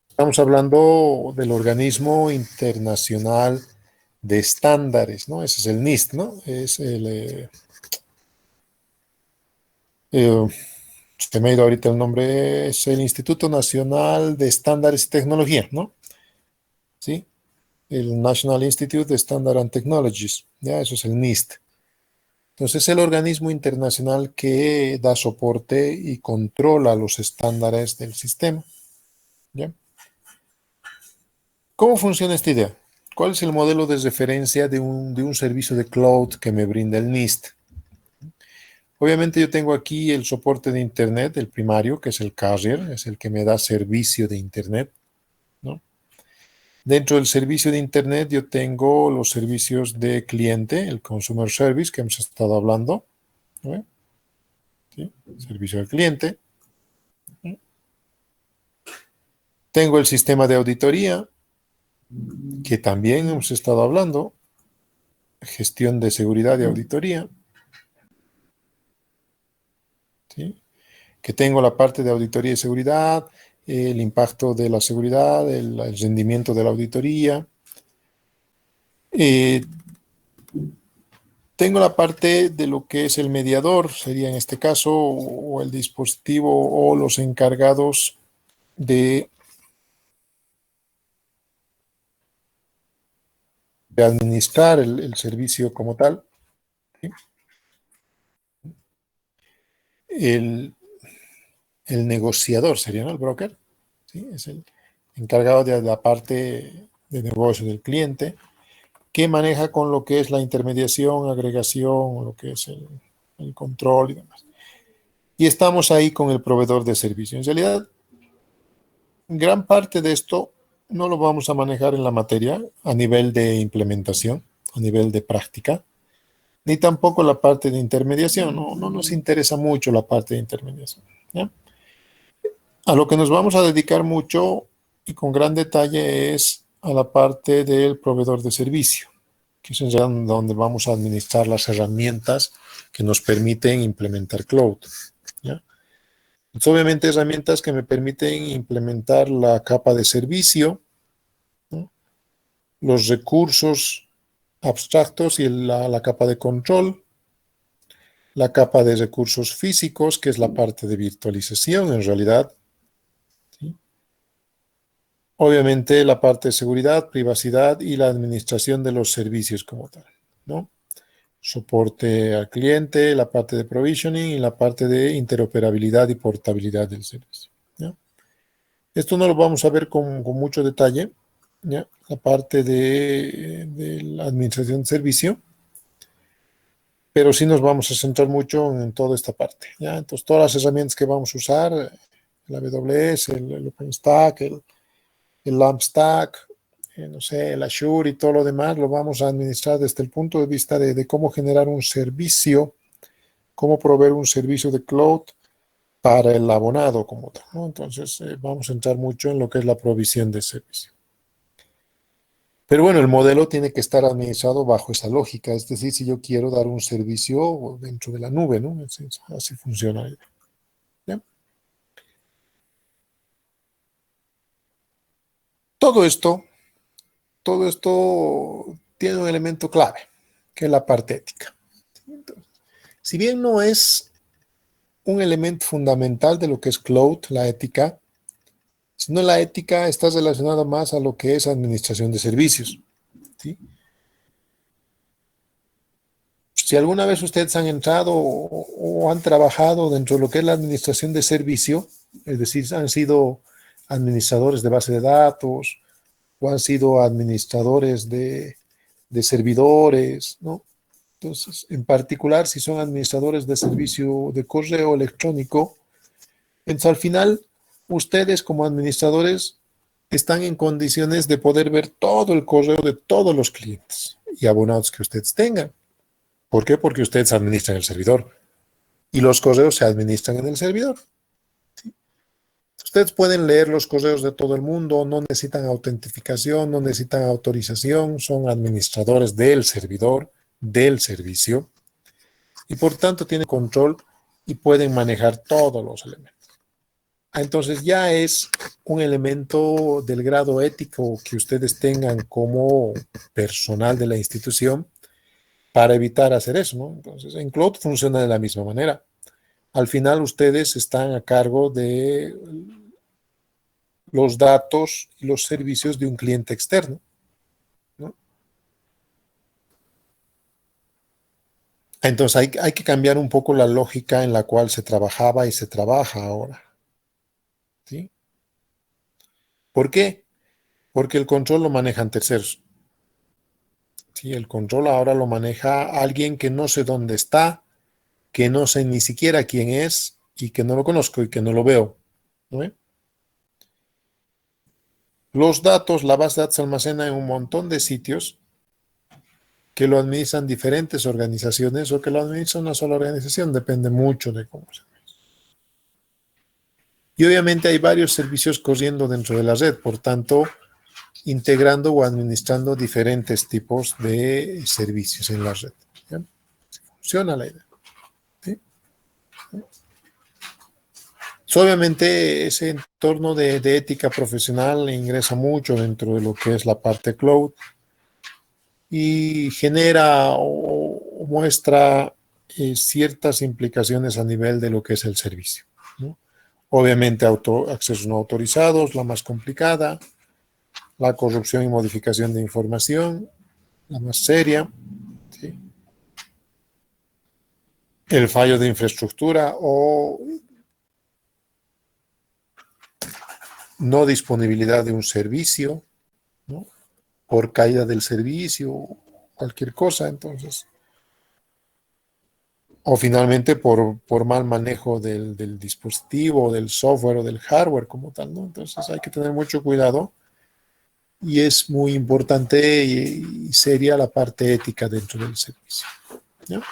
Estamos hablando del Organismo Internacional de Estándares, ¿no? Ese es el NIST, ¿no? Es eh, se me ha ido ahorita el nombre, es el Instituto Nacional de Estándares y Tecnología, ¿no? ¿Sí? El National Institute of Standard and Technologies, ¿ya? Eso es el NIST. Entonces, es el organismo internacional que da soporte y controla los estándares del sistema, ¿ya? ¿Cómo funciona esta idea? ¿Cuál es el modelo de referencia de un servicio de cloud que me brinda el NIST? Obviamente yo tengo aquí el soporte de Internet, el primario, que es el carrier, es el que me da servicio de Internet, ¿no? Dentro del servicio de Internet yo tengo los servicios de cliente, el Consumer Service, que hemos estado hablando, ¿no? ¿Sí? Servicio al cliente. ¿Sí? Tengo el sistema de auditoría, que también hemos estado hablando, gestión de seguridad y auditoría, ¿sí? Que tengo la parte de auditoría y seguridad, el impacto de la seguridad, el rendimiento de la auditoría. Eh, Tengo la parte de lo que es el mediador, sería en este caso, o el dispositivo o los encargados de administrar el servicio como tal, ¿sí? El, el negociador sería, ¿no? El broker. ¿sí? Es el encargado de la parte de negocio del cliente, que maneja con lo que es la intermediación, agregación, lo que es el control y demás. Y estamos ahí con el proveedor de servicio. En realidad, gran parte de esto no lo vamos a manejar en la materia a nivel de implementación, a nivel de práctica, ni tampoco la parte de intermediación. No nos interesa mucho la parte de intermediación. ¿Ya? A lo que nos vamos a dedicar mucho y con gran detalle es a la parte del proveedor de servicio, que es en realidad donde vamos a administrar las herramientas que nos permiten implementar cloud. ¿Ya? Entonces, obviamente, herramientas que me permiten implementar la capa de servicio, ¿no? Los recursos abstractos y la capa de control, la capa de recursos físicos, que es la parte de virtualización en realidad. ¿Sí? Obviamente la parte de seguridad, privacidad y la administración de los servicios como tal, ¿no? Soporte al cliente, la parte de provisioning y la parte de interoperabilidad y portabilidad del servicio. ¿Ya? Esto no lo vamos a ver con mucho detalle, ¿ya? La parte de la administración de servicio, pero sí nos vamos a centrar mucho en toda esta parte, ¿ya? Entonces, todas las herramientas que vamos a usar, el AWS, el OpenStack, el LampStack, no sé, el Azure y todo lo demás, lo vamos a administrar desde el punto de vista de cómo generar un servicio, cómo proveer un servicio de cloud para el abonado como tal, ¿no? Entonces, vamos a entrar mucho en lo que es la provisión de servicio. Pero bueno, el modelo tiene que estar administrado bajo esa lógica, es decir, si yo quiero dar un servicio dentro de la nube, ¿no? Así funciona. ¿Ya? Todo esto, todo esto tiene un elemento clave, que es la parte ética. Entonces, si bien no es un elemento fundamental de lo que es cloud, la ética, sino la ética está relacionada más a lo que es administración de servicios, ¿sí? Si alguna vez ustedes han entrado o han trabajado dentro de lo que es la administración de servicio, es decir, han sido administradores de base de datos o han sido administradores de servidores, ¿no? Entonces, en particular, si son administradores de servicio de correo electrónico, entonces al final, ustedes como administradores están en condiciones de poder ver todo el correo de todos los clientes y abonados que ustedes tengan. ¿Por qué? Porque ustedes administran el servidor y los correos se administran en el servidor. ¿Sí? Ustedes pueden leer los correos de todo el mundo, no necesitan autentificación, no necesitan autorización, son administradores del servidor, del servicio y por tanto tienen control y pueden manejar todos los elementos. Entonces ya es un elemento del grado ético que ustedes tengan como personal de la institución para evitar hacer eso, ¿no? Entonces, en Cloud funciona de la misma manera. Al final, ustedes están a cargo de los datos y los servicios de un cliente externo, ¿no? Entonces, hay que cambiar un poco la lógica en la cual se trabajaba y se trabaja ahora, ¿sí? ¿Por qué? Porque el control lo manejan terceros. Sí, el control ahora lo maneja alguien que no sé dónde está, que no sé ni siquiera quién es y que no lo conozco y que no lo veo, ¿no? Los datos, la base de datos se almacena en un montón de sitios que lo administran diferentes organizaciones o que lo administra una sola organización, depende mucho de cómo se ve. Y obviamente hay varios servicios corriendo dentro de la red, por tanto, integrando o administrando diferentes tipos de servicios en la red. ¿Ya? Funciona la idea. ¿Sí? Obviamente ese entorno de ética profesional ingresa mucho dentro de lo que es la parte cloud y genera o muestra ciertas implicaciones a nivel de lo que es el servicio, ¿no? Obviamente accesos no autorizados, la más complicada, la corrupción y modificación de información, la más seria, ¿sí? El fallo de infraestructura o no disponibilidad de un servicio, ¿no? Por caída del servicio, cualquier cosa, entonces. O finalmente por mal manejo del dispositivo, del software o del hardware como tal, ¿no? Entonces hay que tener mucho cuidado y es muy importante y seria la parte ética dentro del servicio, ¿no?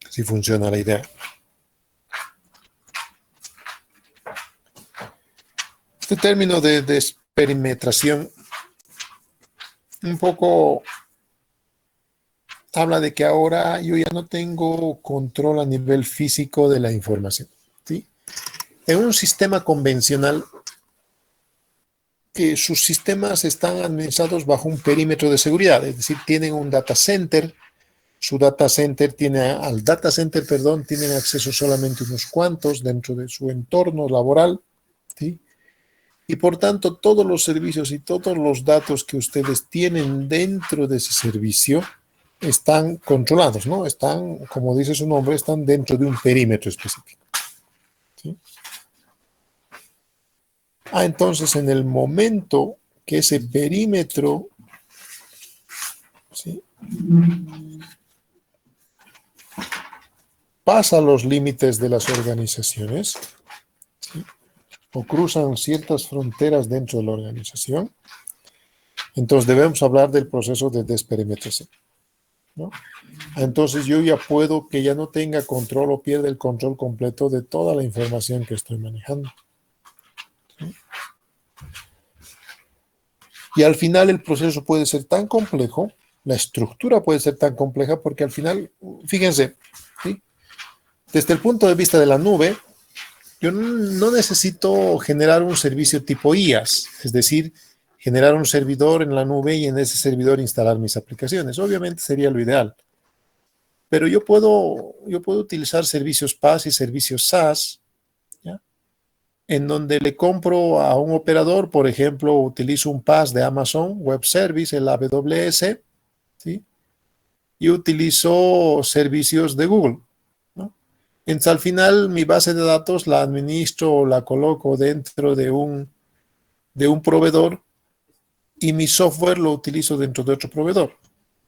Si funciona la idea. Este término de desperimetración un poco habla de que ahora yo ya no tengo control a nivel físico de la información, ¿sí? En un sistema convencional, sus sistemas están administrados bajo un perímetro de seguridad, es decir, tienen un data center, al data center, perdón, tienen acceso solamente unos cuantos dentro de su entorno laboral, ¿sí? Y por tanto, todos los servicios y todos los datos que ustedes tienen dentro de ese servicio están controlados, ¿no? Están, como dice su nombre, están dentro de un perímetro específico, ¿sí? Entonces, en el momento que ese perímetro, ¿sí?, pasa los límites de las organizaciones, ¿sí?, o cruzan ciertas fronteras dentro de la organización, entonces debemos hablar del proceso de desperimetración, ¿no? Entonces yo ya puedo que ya no tenga control o pierda el control completo de toda la información que estoy manejando, ¿sí? Y al final el proceso puede ser tan complejo, la estructura puede ser tan compleja porque al final, fíjense, ¿sí?, desde el punto de vista de la nube, yo no necesito generar un servicio tipo IaaS, es decir, generar un servidor en la nube y en ese servidor instalar mis aplicaciones. Obviamente sería lo ideal. Pero yo puedo utilizar servicios PaaS y servicios SaaS, ¿ya?, en donde le compro a un operador, por ejemplo, utilizo un PaaS de Amazon Web Service, el AWS, ¿sí?, y utilizo servicios de Google, ¿no? Entonces, al final, mi base de datos la administro o la coloco dentro de un proveedor y mi software lo utilizo dentro de otro proveedor.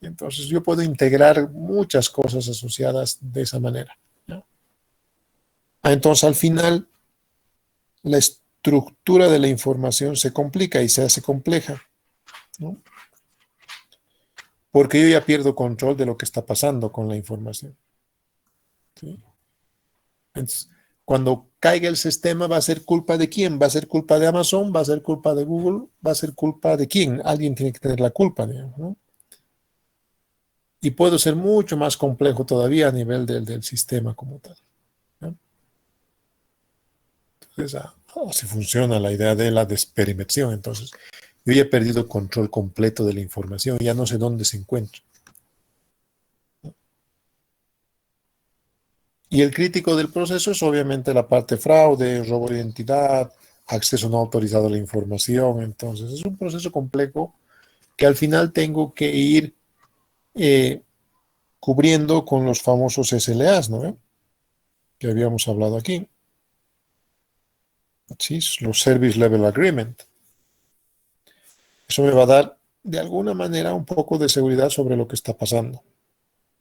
Entonces, yo puedo integrar muchas cosas asociadas de esa manera, ¿no? Entonces, al final, la estructura de la información se complica y se hace compleja, ¿no? Porque yo ya pierdo control de lo que está pasando con la información, ¿sí? Entonces, cuando caiga el sistema, ¿va a ser culpa de quién? ¿Va a ser culpa de Amazon? ¿Va a ser culpa de Google? ¿Va a ser culpa de quién? Alguien tiene que tener la culpa, digamos, ¿no? Y puede ser mucho más complejo todavía a nivel del sistema como tal, ¿no? Entonces, así funciona la idea de la desperimetración. Entonces, yo ya he perdido control completo de la información, ya no sé dónde se encuentra. Y el crítico del proceso es obviamente la parte fraude, robo de identidad, acceso no autorizado a la información. Entonces, es un proceso complejo que al final tengo que ir eh, cubriendo con los famosos SLAs, ¿no?, que habíamos hablado aquí. Sí, los Service Level Agreement. Eso me va a dar, de alguna manera, un poco de seguridad sobre lo que está pasando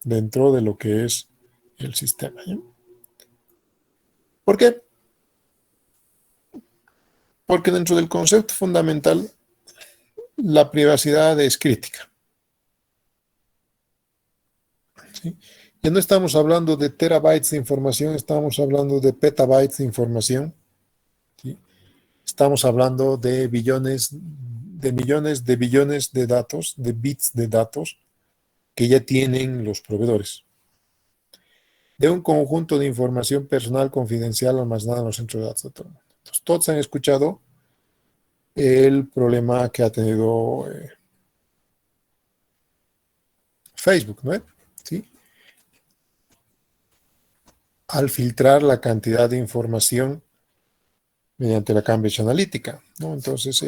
dentro de lo que es el sistema, ¿sí? ¿Por qué? Porque dentro del concepto fundamental, la privacidad es crítica, ¿sí? Ya no estamos hablando de terabytes de información, estamos hablando de petabytes de información, ¿sí? Estamos hablando de billones, de millones, de billones de datos, de bits de datos que ya tienen los proveedores, de un conjunto de información personal confidencial almacenada en los centros de datos de todo el mundo. Entonces, todos han escuchado el problema que ha tenido Facebook, ¿no? ¿Sí? Al filtrar la cantidad de información mediante la Cambridge Analytica, ¿no? Entonces,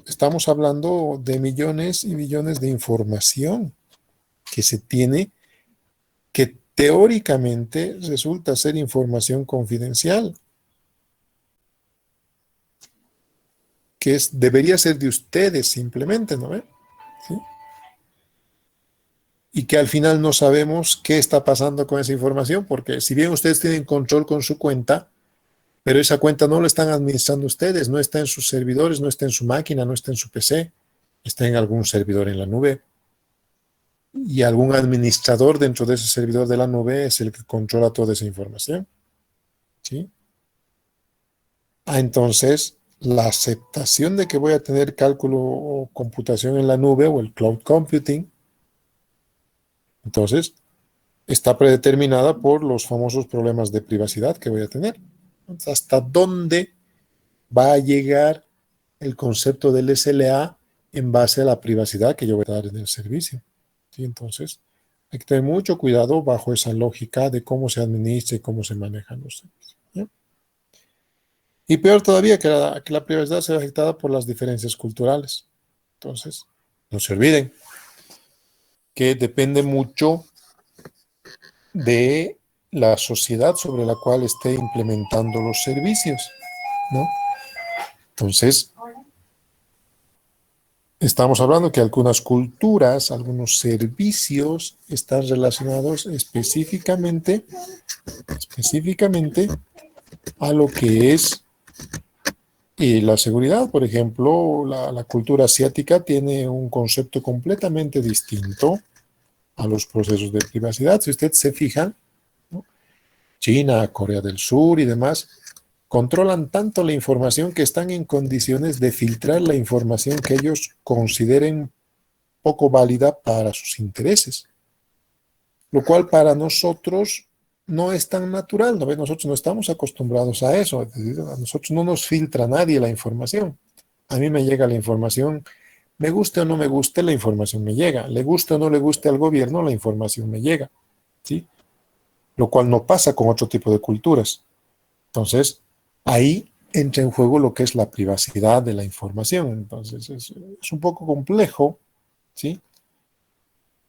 estamos hablando de millones y millones de información que se tiene, que teóricamente resulta ser información confidencial. que debería ser de ustedes simplemente, ¿no ve? ¿Sí? Y que al final no sabemos qué está pasando con esa información, porque si bien ustedes tienen control con su cuenta, pero esa cuenta no la están administrando ustedes, no está en sus servidores, no está en su máquina, no está en su PC, está en algún servidor en la nube. Y algún administrador dentro de ese servidor de la nube es el que controla toda esa información. ¿Sí? Entonces, la aceptación de que voy a tener cálculo o computación en la nube o el cloud computing, entonces, está predeterminada por los famosos problemas de privacidad que voy a tener. Entonces, ¿hasta dónde va a llegar el concepto del SLA en base a la privacidad que yo voy a dar en el servicio? ¿Sí? Entonces, hay que tener mucho cuidado bajo esa lógica de cómo se administra y cómo se manejan los servicios. ¿Sí? Y peor todavía, que la privacidad sea afectada por las diferencias culturales. Entonces, no se olviden que depende mucho de la sociedad sobre la cual esté implementando los servicios, ¿no? Entonces, estamos hablando que algunas culturas, algunos servicios están relacionados específicamente a lo que es la seguridad. Por ejemplo, la cultura asiática tiene un concepto completamente distinto a los procesos de privacidad. Si usted se fija, ¿no? China, Corea del Sur y demás controlan tanto la información que están en condiciones de filtrar la información que ellos consideren poco válida para sus intereses, lo cual para nosotros no es tan natural, ¿no? Nosotros no estamos acostumbrados a eso, a nosotros no nos filtra nadie la información. A mí me llega la información, me guste o no me guste, la información me llega, le guste o no le guste al gobierno, la información me llega, ¿sí? Lo cual no pasa con otro tipo de culturas. Entonces, ahí entra en juego lo que es la privacidad de la información. Entonces, es un poco complejo, ¿sí?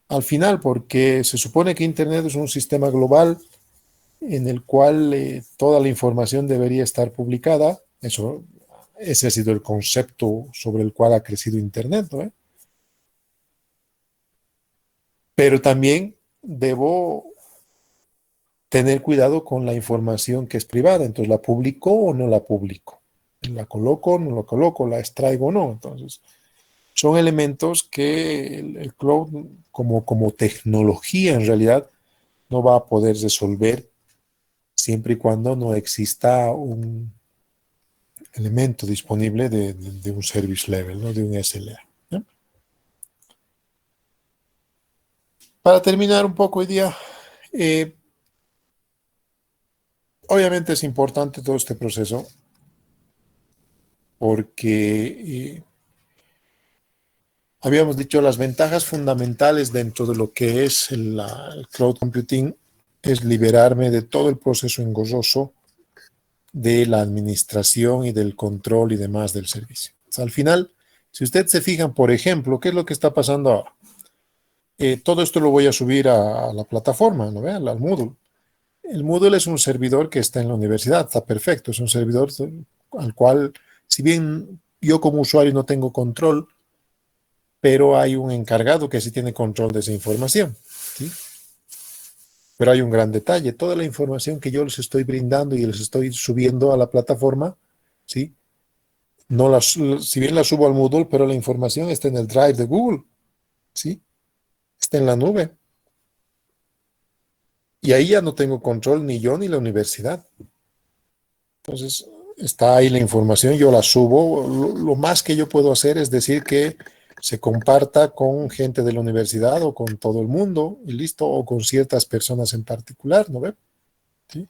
Al final, porque se supone que Internet es un sistema global en el cual toda la información debería estar publicada. Ese ha sido el concepto sobre el cual ha crecido Internet, ¿no? Pero también debo tener cuidado con la información que es privada. Entonces, ¿la publico o no la publico? ¿La coloco o no la coloco? ¿La extraigo o no? Entonces, son elementos que el cloud como tecnología en realidad no va a poder resolver siempre y cuando no exista un elemento disponible de un service level, ¿no? De un SLA. ¿No? Para terminar un poco hoy día, obviamente es importante todo este proceso porque habíamos dicho las ventajas fundamentales dentro de lo que es el cloud computing es liberarme de todo el proceso engorroso de la administración y del control y demás del servicio. O sea, al final, si ustedes se fijan, por ejemplo, ¿qué es lo que está pasando ahora? Todo esto lo voy a subir a la plataforma, ¿no ve? Al Moodle. El Moodle es un servidor que está en la universidad, está perfecto, es un servidor al cual, si bien yo como usuario no tengo control, pero hay un encargado que sí tiene control de esa información, ¿sí? Pero hay un gran detalle, toda la información que yo les estoy brindando y les estoy subiendo a la plataforma, ¿sí? Si bien la subo al Moodle, pero la información está en el Drive de Google, ¿sí? Está en la nube. Y ahí ya no tengo control ni yo ni la universidad. Entonces, está ahí la información, yo la subo. Lo más que yo puedo hacer es decir que se comparta con gente de la universidad o con todo el mundo, y listo, o con ciertas personas en particular, ¿no ve? ¿Sí?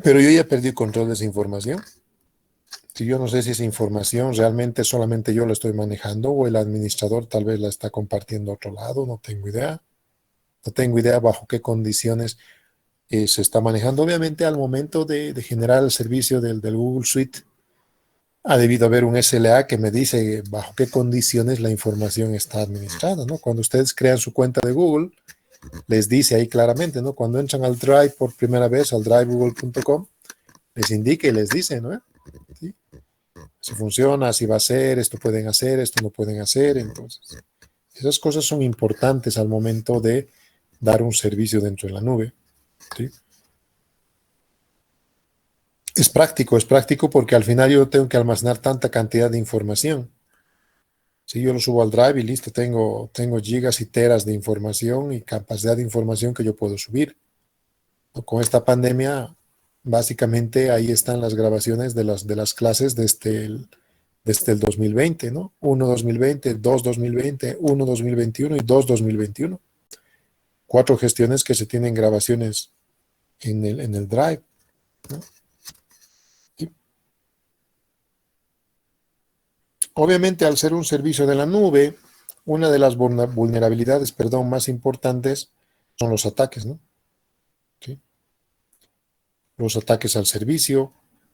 Pero yo ya perdí control de esa información. Si yo no sé si esa información realmente solamente yo la estoy manejando o el administrador tal vez la está compartiendo a otro lado, no tengo idea. No tengo idea bajo qué condiciones se está manejando. Obviamente al momento de generar el servicio del Google Suite, ha debido haber un SLA que me dice bajo qué condiciones la información está administrada, ¿no? Cuando ustedes crean su cuenta de Google, les dice ahí claramente, ¿no? Cuando entran al Drive por primera vez, al drivegoogle.com, les indica y les dice, ¿no? ¿Sí? Si funciona, si va a ser, esto pueden hacer, esto no pueden hacer. Entonces, esas cosas son importantes al momento de dar un servicio dentro de la nube. ¿Sí? Es práctico porque al final yo tengo que almacenar tanta cantidad de información. Si yo lo subo al Drive y listo, tengo gigas y teras de información y capacidad de información que yo puedo subir. Con esta pandemia, básicamente ahí están las grabaciones de las clases desde el 2020, ¿no? 1 2020, 2 2020, 1 2021 y 2 2021. 4 gestiones que se tienen grabaciones en el Drive, ¿no? Y obviamente, al ser un servicio de la nube, una de las vulnerabilidades, más importantes son los ataques, ¿no? ¿Sí? Los ataques al servicio,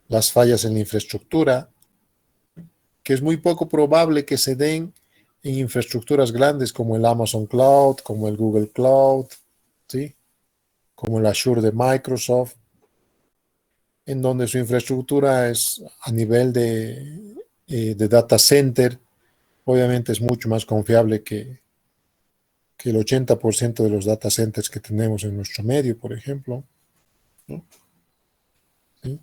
las fallas en la infraestructura, que es muy poco probable que se den en infraestructuras grandes como el Amazon Cloud, como el Google Cloud, ¿sí? Como el Azure de Microsoft, en donde su infraestructura es a nivel de data center, obviamente es mucho más confiable que el 80% de los data centers que tenemos en nuestro medio, por ejemplo, ¿no? ¿Sí?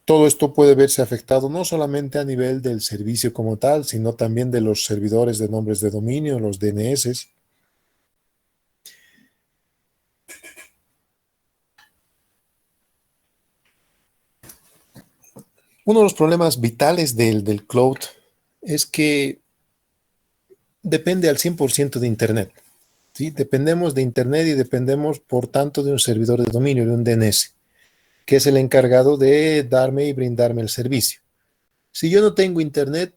Todo esto puede verse afectado no solamente a nivel del servicio como tal, sino también de los servidores de nombres de dominio, los DNS. Uno de los problemas vitales del cloud es que depende al 100% de Internet. ¿Sí? Dependemos de Internet y dependemos, por tanto, de un servidor de dominio, de un DNS, que es el encargado de darme y brindarme el servicio. Si yo no tengo Internet,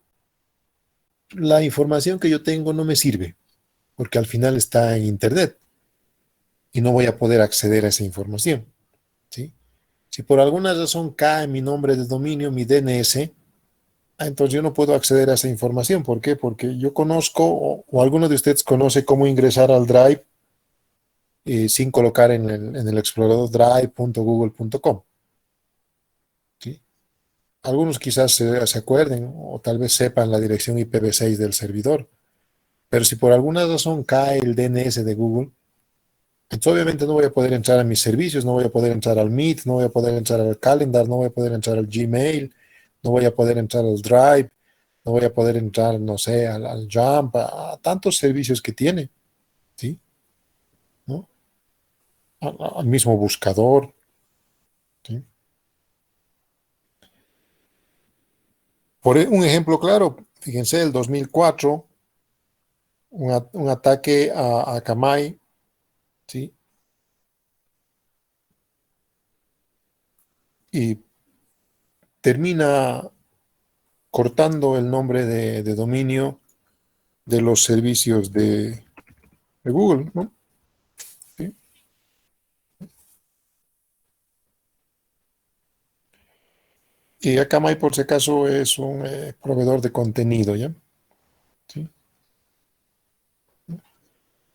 la información que yo tengo no me sirve, porque al final está en Internet y no voy a poder acceder a esa información. ¿Sí? Si por alguna razón cae mi nombre de dominio, mi DNS, entonces yo no puedo acceder a esa información. ¿Por qué? Porque yo conozco, o alguno de ustedes conoce cómo ingresar al Drive sin colocar en el explorador drive.google.com. ¿Sí? Algunos quizás se acuerden o tal vez sepan la dirección IPv6 del servidor, pero si por alguna razón cae el DNS de Google, entonces obviamente no voy a poder entrar a mis servicios, no voy a poder entrar al Meet, no voy a poder entrar al Calendar, no voy a poder entrar al Gmail, no voy a poder entrar al Drive, no voy a poder entrar, no sé, al Jump, a tantos servicios que tiene, ¿sí? ¿No? Al mismo buscador, ¿sí? Por un ejemplo claro, fíjense, el 2004, un ataque a Akamai, ¿sí? Y termina cortando el nombre de dominio de los servicios de Google, ¿no? ¿Sí? Y Akamai, por si acaso, es un proveedor de contenido, ¿ya? ¿Sí?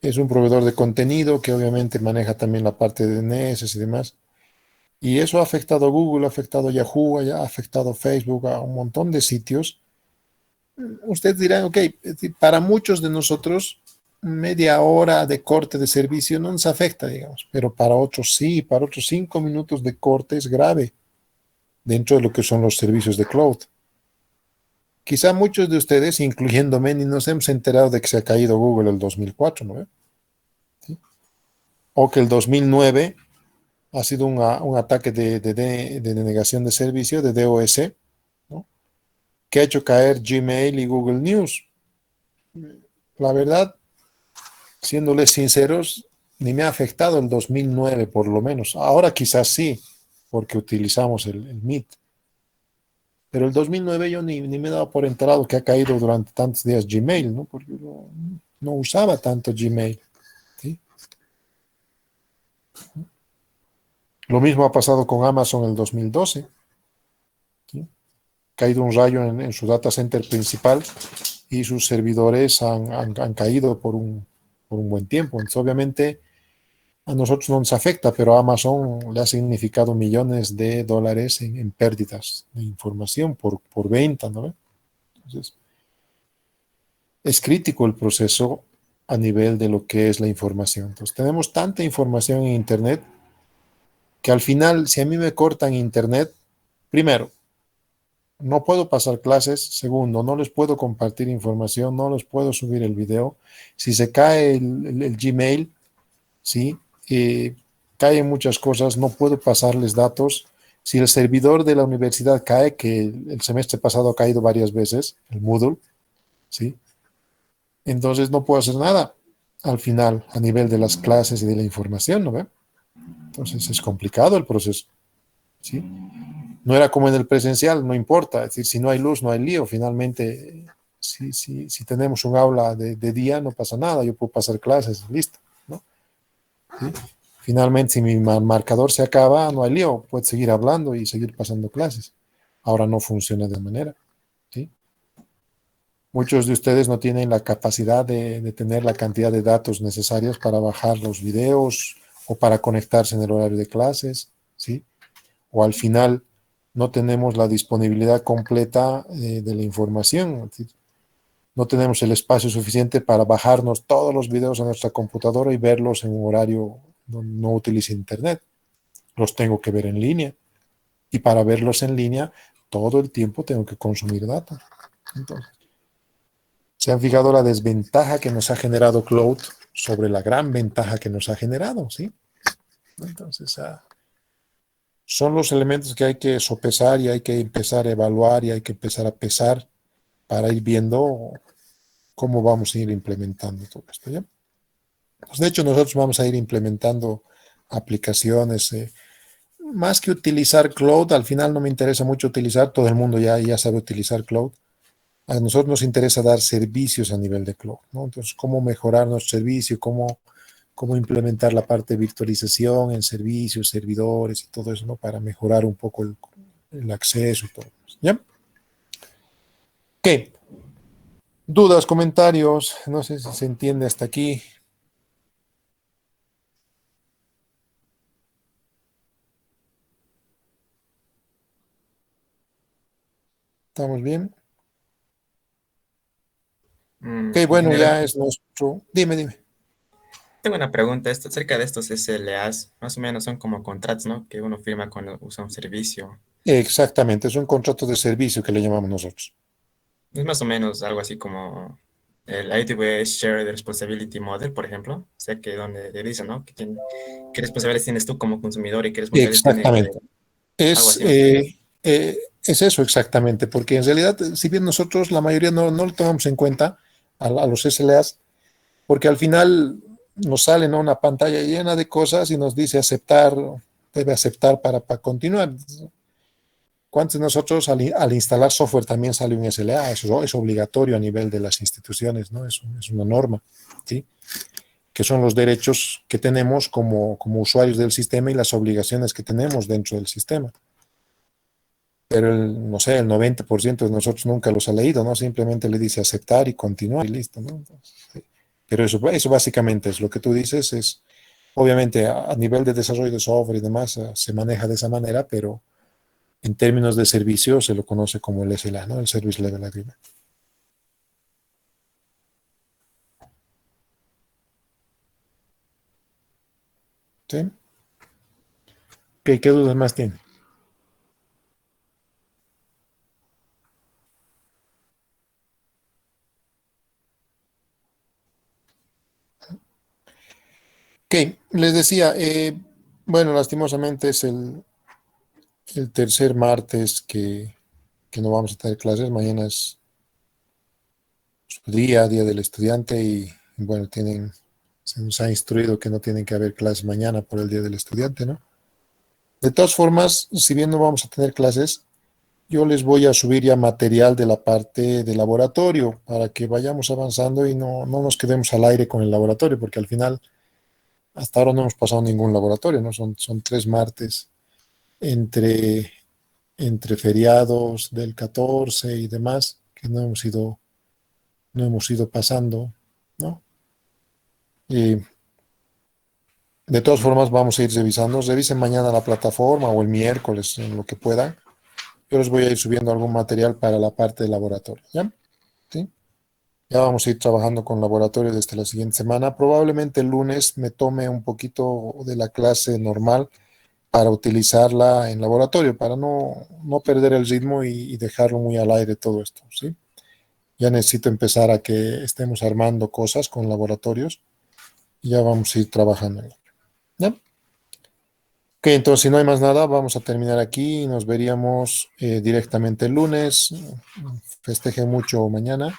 Es un proveedor de contenido que obviamente maneja también la parte de DNS y demás. Y eso ha afectado a Google, ha afectado a Yahoo, ha afectado a Facebook, a un montón de sitios. Ustedes dirán, ok, es decir, para muchos de nosotros, media hora de corte de servicio no nos afecta, digamos, pero para otros sí, para otros 5 minutos de corte es grave dentro de lo que son los servicios de cloud. Quizá muchos de ustedes, incluyéndome, ni nos hemos enterado de que se ha caído Google el 2004, ¿no? ¿Sí? O que el 2009 ha sido un ataque de denegación de servicio, de DOS, ¿no? Que ha hecho caer Gmail y Google News. La verdad, siéndoles sinceros, ni me ha afectado el 2009 por lo menos. Ahora quizás sí, porque utilizamos el Meet. Pero el 2009 yo ni me he dado por enterado que ha caído durante tantos días Gmail, ¿no? Porque yo no usaba tanto Gmail, ¿sí? Lo mismo ha pasado con Amazon en el 2012, ¿sí? Caído un rayo en su data center principal y sus servidores han caído por un buen tiempo. Entonces, obviamente, A nosotros no nos afecta, pero a Amazon le ha significado millones de dólares en pérdidas de información por venta, ¿no? Entonces, es crítico el proceso a nivel de lo que es la información. Entonces, tenemos tanta información en Internet que al final, si a mí me cortan Internet, primero, no puedo pasar clases. Segundo, no les puedo compartir información, no les puedo subir el video. Si se cae el Gmail, ¿sí? Caen muchas cosas, no puedo pasarles datos. Si el servidor de la universidad cae, que el semestre pasado ha caído varias veces, el Moodle, ¿sí? Entonces no puedo hacer nada al final a nivel de las clases y de la información, ¿no ve? Entonces es complicado el proceso, ¿sí? No era como en el presencial, no importa, es decir, si no hay luz, no hay lío, finalmente, si tenemos un aula de día, no pasa nada, yo puedo pasar clases, listo, ¿no? ¿Sí? Finalmente, si mi marcador se acaba, no hay lío, puedes seguir hablando y seguir pasando clases. Ahora no funciona de manera, ¿sí? Muchos de ustedes no tienen la capacidad de tener la cantidad de datos necesarios para bajar los videos o para conectarse en el horario de clases, ¿sí? O al final no tenemos la disponibilidad completa de la información, es decir, no tenemos el espacio suficiente para bajarnos todos los videos a nuestra computadora y verlos en un horario donde no utilice internet. Los tengo que ver en línea. Y para verlos en línea, todo el tiempo tengo que consumir data. Entonces, ¿se han fijado la desventaja que nos ha generado Cloud sobre la gran ventaja que nos ha generado? ¿Sí? Entonces, son los elementos que hay que sopesar y hay que empezar a evaluar y hay que empezar a pesar para ir viendo cómo vamos a ir implementando todo esto. ¿Ya? Pues de hecho, nosotros vamos a ir implementando aplicaciones. Más que utilizar Cloud, al final no me interesa mucho utilizar, todo el mundo ya sabe utilizar Cloud. A nosotros nos interesa dar servicios a nivel de Cloud, ¿no? Entonces, cómo mejorar nuestro servicio, cómo implementar la parte de virtualización en servicios, servidores y todo eso, ¿no? Para mejorar un poco el acceso y todo eso. ¿Ya? ¿Qué? ¿Dudas, comentarios? No sé si se entiende hasta aquí. ¿Estamos bien? Ok, bueno, Ingeniero, ya es nuestro. Dime, dime. tengo una pregunta esto, acerca de estos SLAs. Más o menos son como contratos, ¿no? Que uno firma cuando usa un servicio. Exactamente, es un contrato de servicio que le llamamos nosotros. Es más o menos algo así como el AWS Shared Responsibility Model, por ejemplo. O sea, que donde te dicen, ¿no? Qué responsabilidades tienes tú como consumidor y qué responsabilidades tiene Exactamente. algo Es, así, ¿no? eh, es eso exactamente, porque en realidad, si bien nosotros la mayoría no lo tomamos en cuenta a los SLAs, porque al final nos sale, ¿no? Una pantalla llena de cosas y nos dice aceptar, debe aceptar para continuar. ¿Cuántos de nosotros al instalar software también sale un SLA? Eso es obligatorio a nivel de las instituciones, ¿no? Es una norma, ¿sí? Que son los derechos que tenemos como usuarios del sistema y las obligaciones que tenemos dentro del sistema. Pero no sé, el 90% de nosotros nunca los ha leído, ¿no? Simplemente le dice aceptar y continuar y listo, ¿no? Entonces, sí. Pero eso básicamente es lo que tú dices, es obviamente a nivel de desarrollo de software y demás se maneja de esa manera, pero en términos de servicio se lo conoce como el SLA, ¿no? El Service Level Agreement. ¿Sí? ¿Qué dudas más tiene? Les decía, bueno, lastimosamente es el tercer martes que no vamos a tener clases. Mañana es su día del estudiante y bueno, se nos ha instruido que no tienen que haber clases mañana por el día del estudiante, ¿no? De todas formas, si bien no vamos a tener clases, yo les voy a subir ya material de la parte de laboratorio para que vayamos avanzando y no nos quedemos al aire con el laboratorio, porque al final hasta ahora no hemos pasado ningún laboratorio, ¿no? Son 3 martes entre, entre feriados del 14 y demás que no hemos ido pasando, ¿no? Y De todas formas, vamos a ir revisando. Revisen mañana la plataforma o el miércoles, en lo que puedan. Yo les voy a ir subiendo algún material para la parte de laboratorio, ¿ya? ¿Sí? Ya vamos a ir trabajando con laboratorio desde la siguiente semana. Probablemente el lunes me tome un poquito de la clase normal para utilizarla en laboratorio, para no perder el ritmo y dejarlo muy al aire todo esto, ¿sí? Ya necesito empezar a que estemos armando cosas con laboratorios y ya vamos a ir trabajando en ello, ¿ya? Ok, entonces si no hay más nada, vamos a terminar aquí y nos veríamos directamente el lunes. Festejen mucho mañana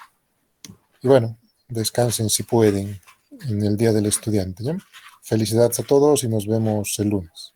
y bueno, descansen si pueden en el Día del Estudiante, ¿ya? Felicidades a todos y nos vemos el lunes.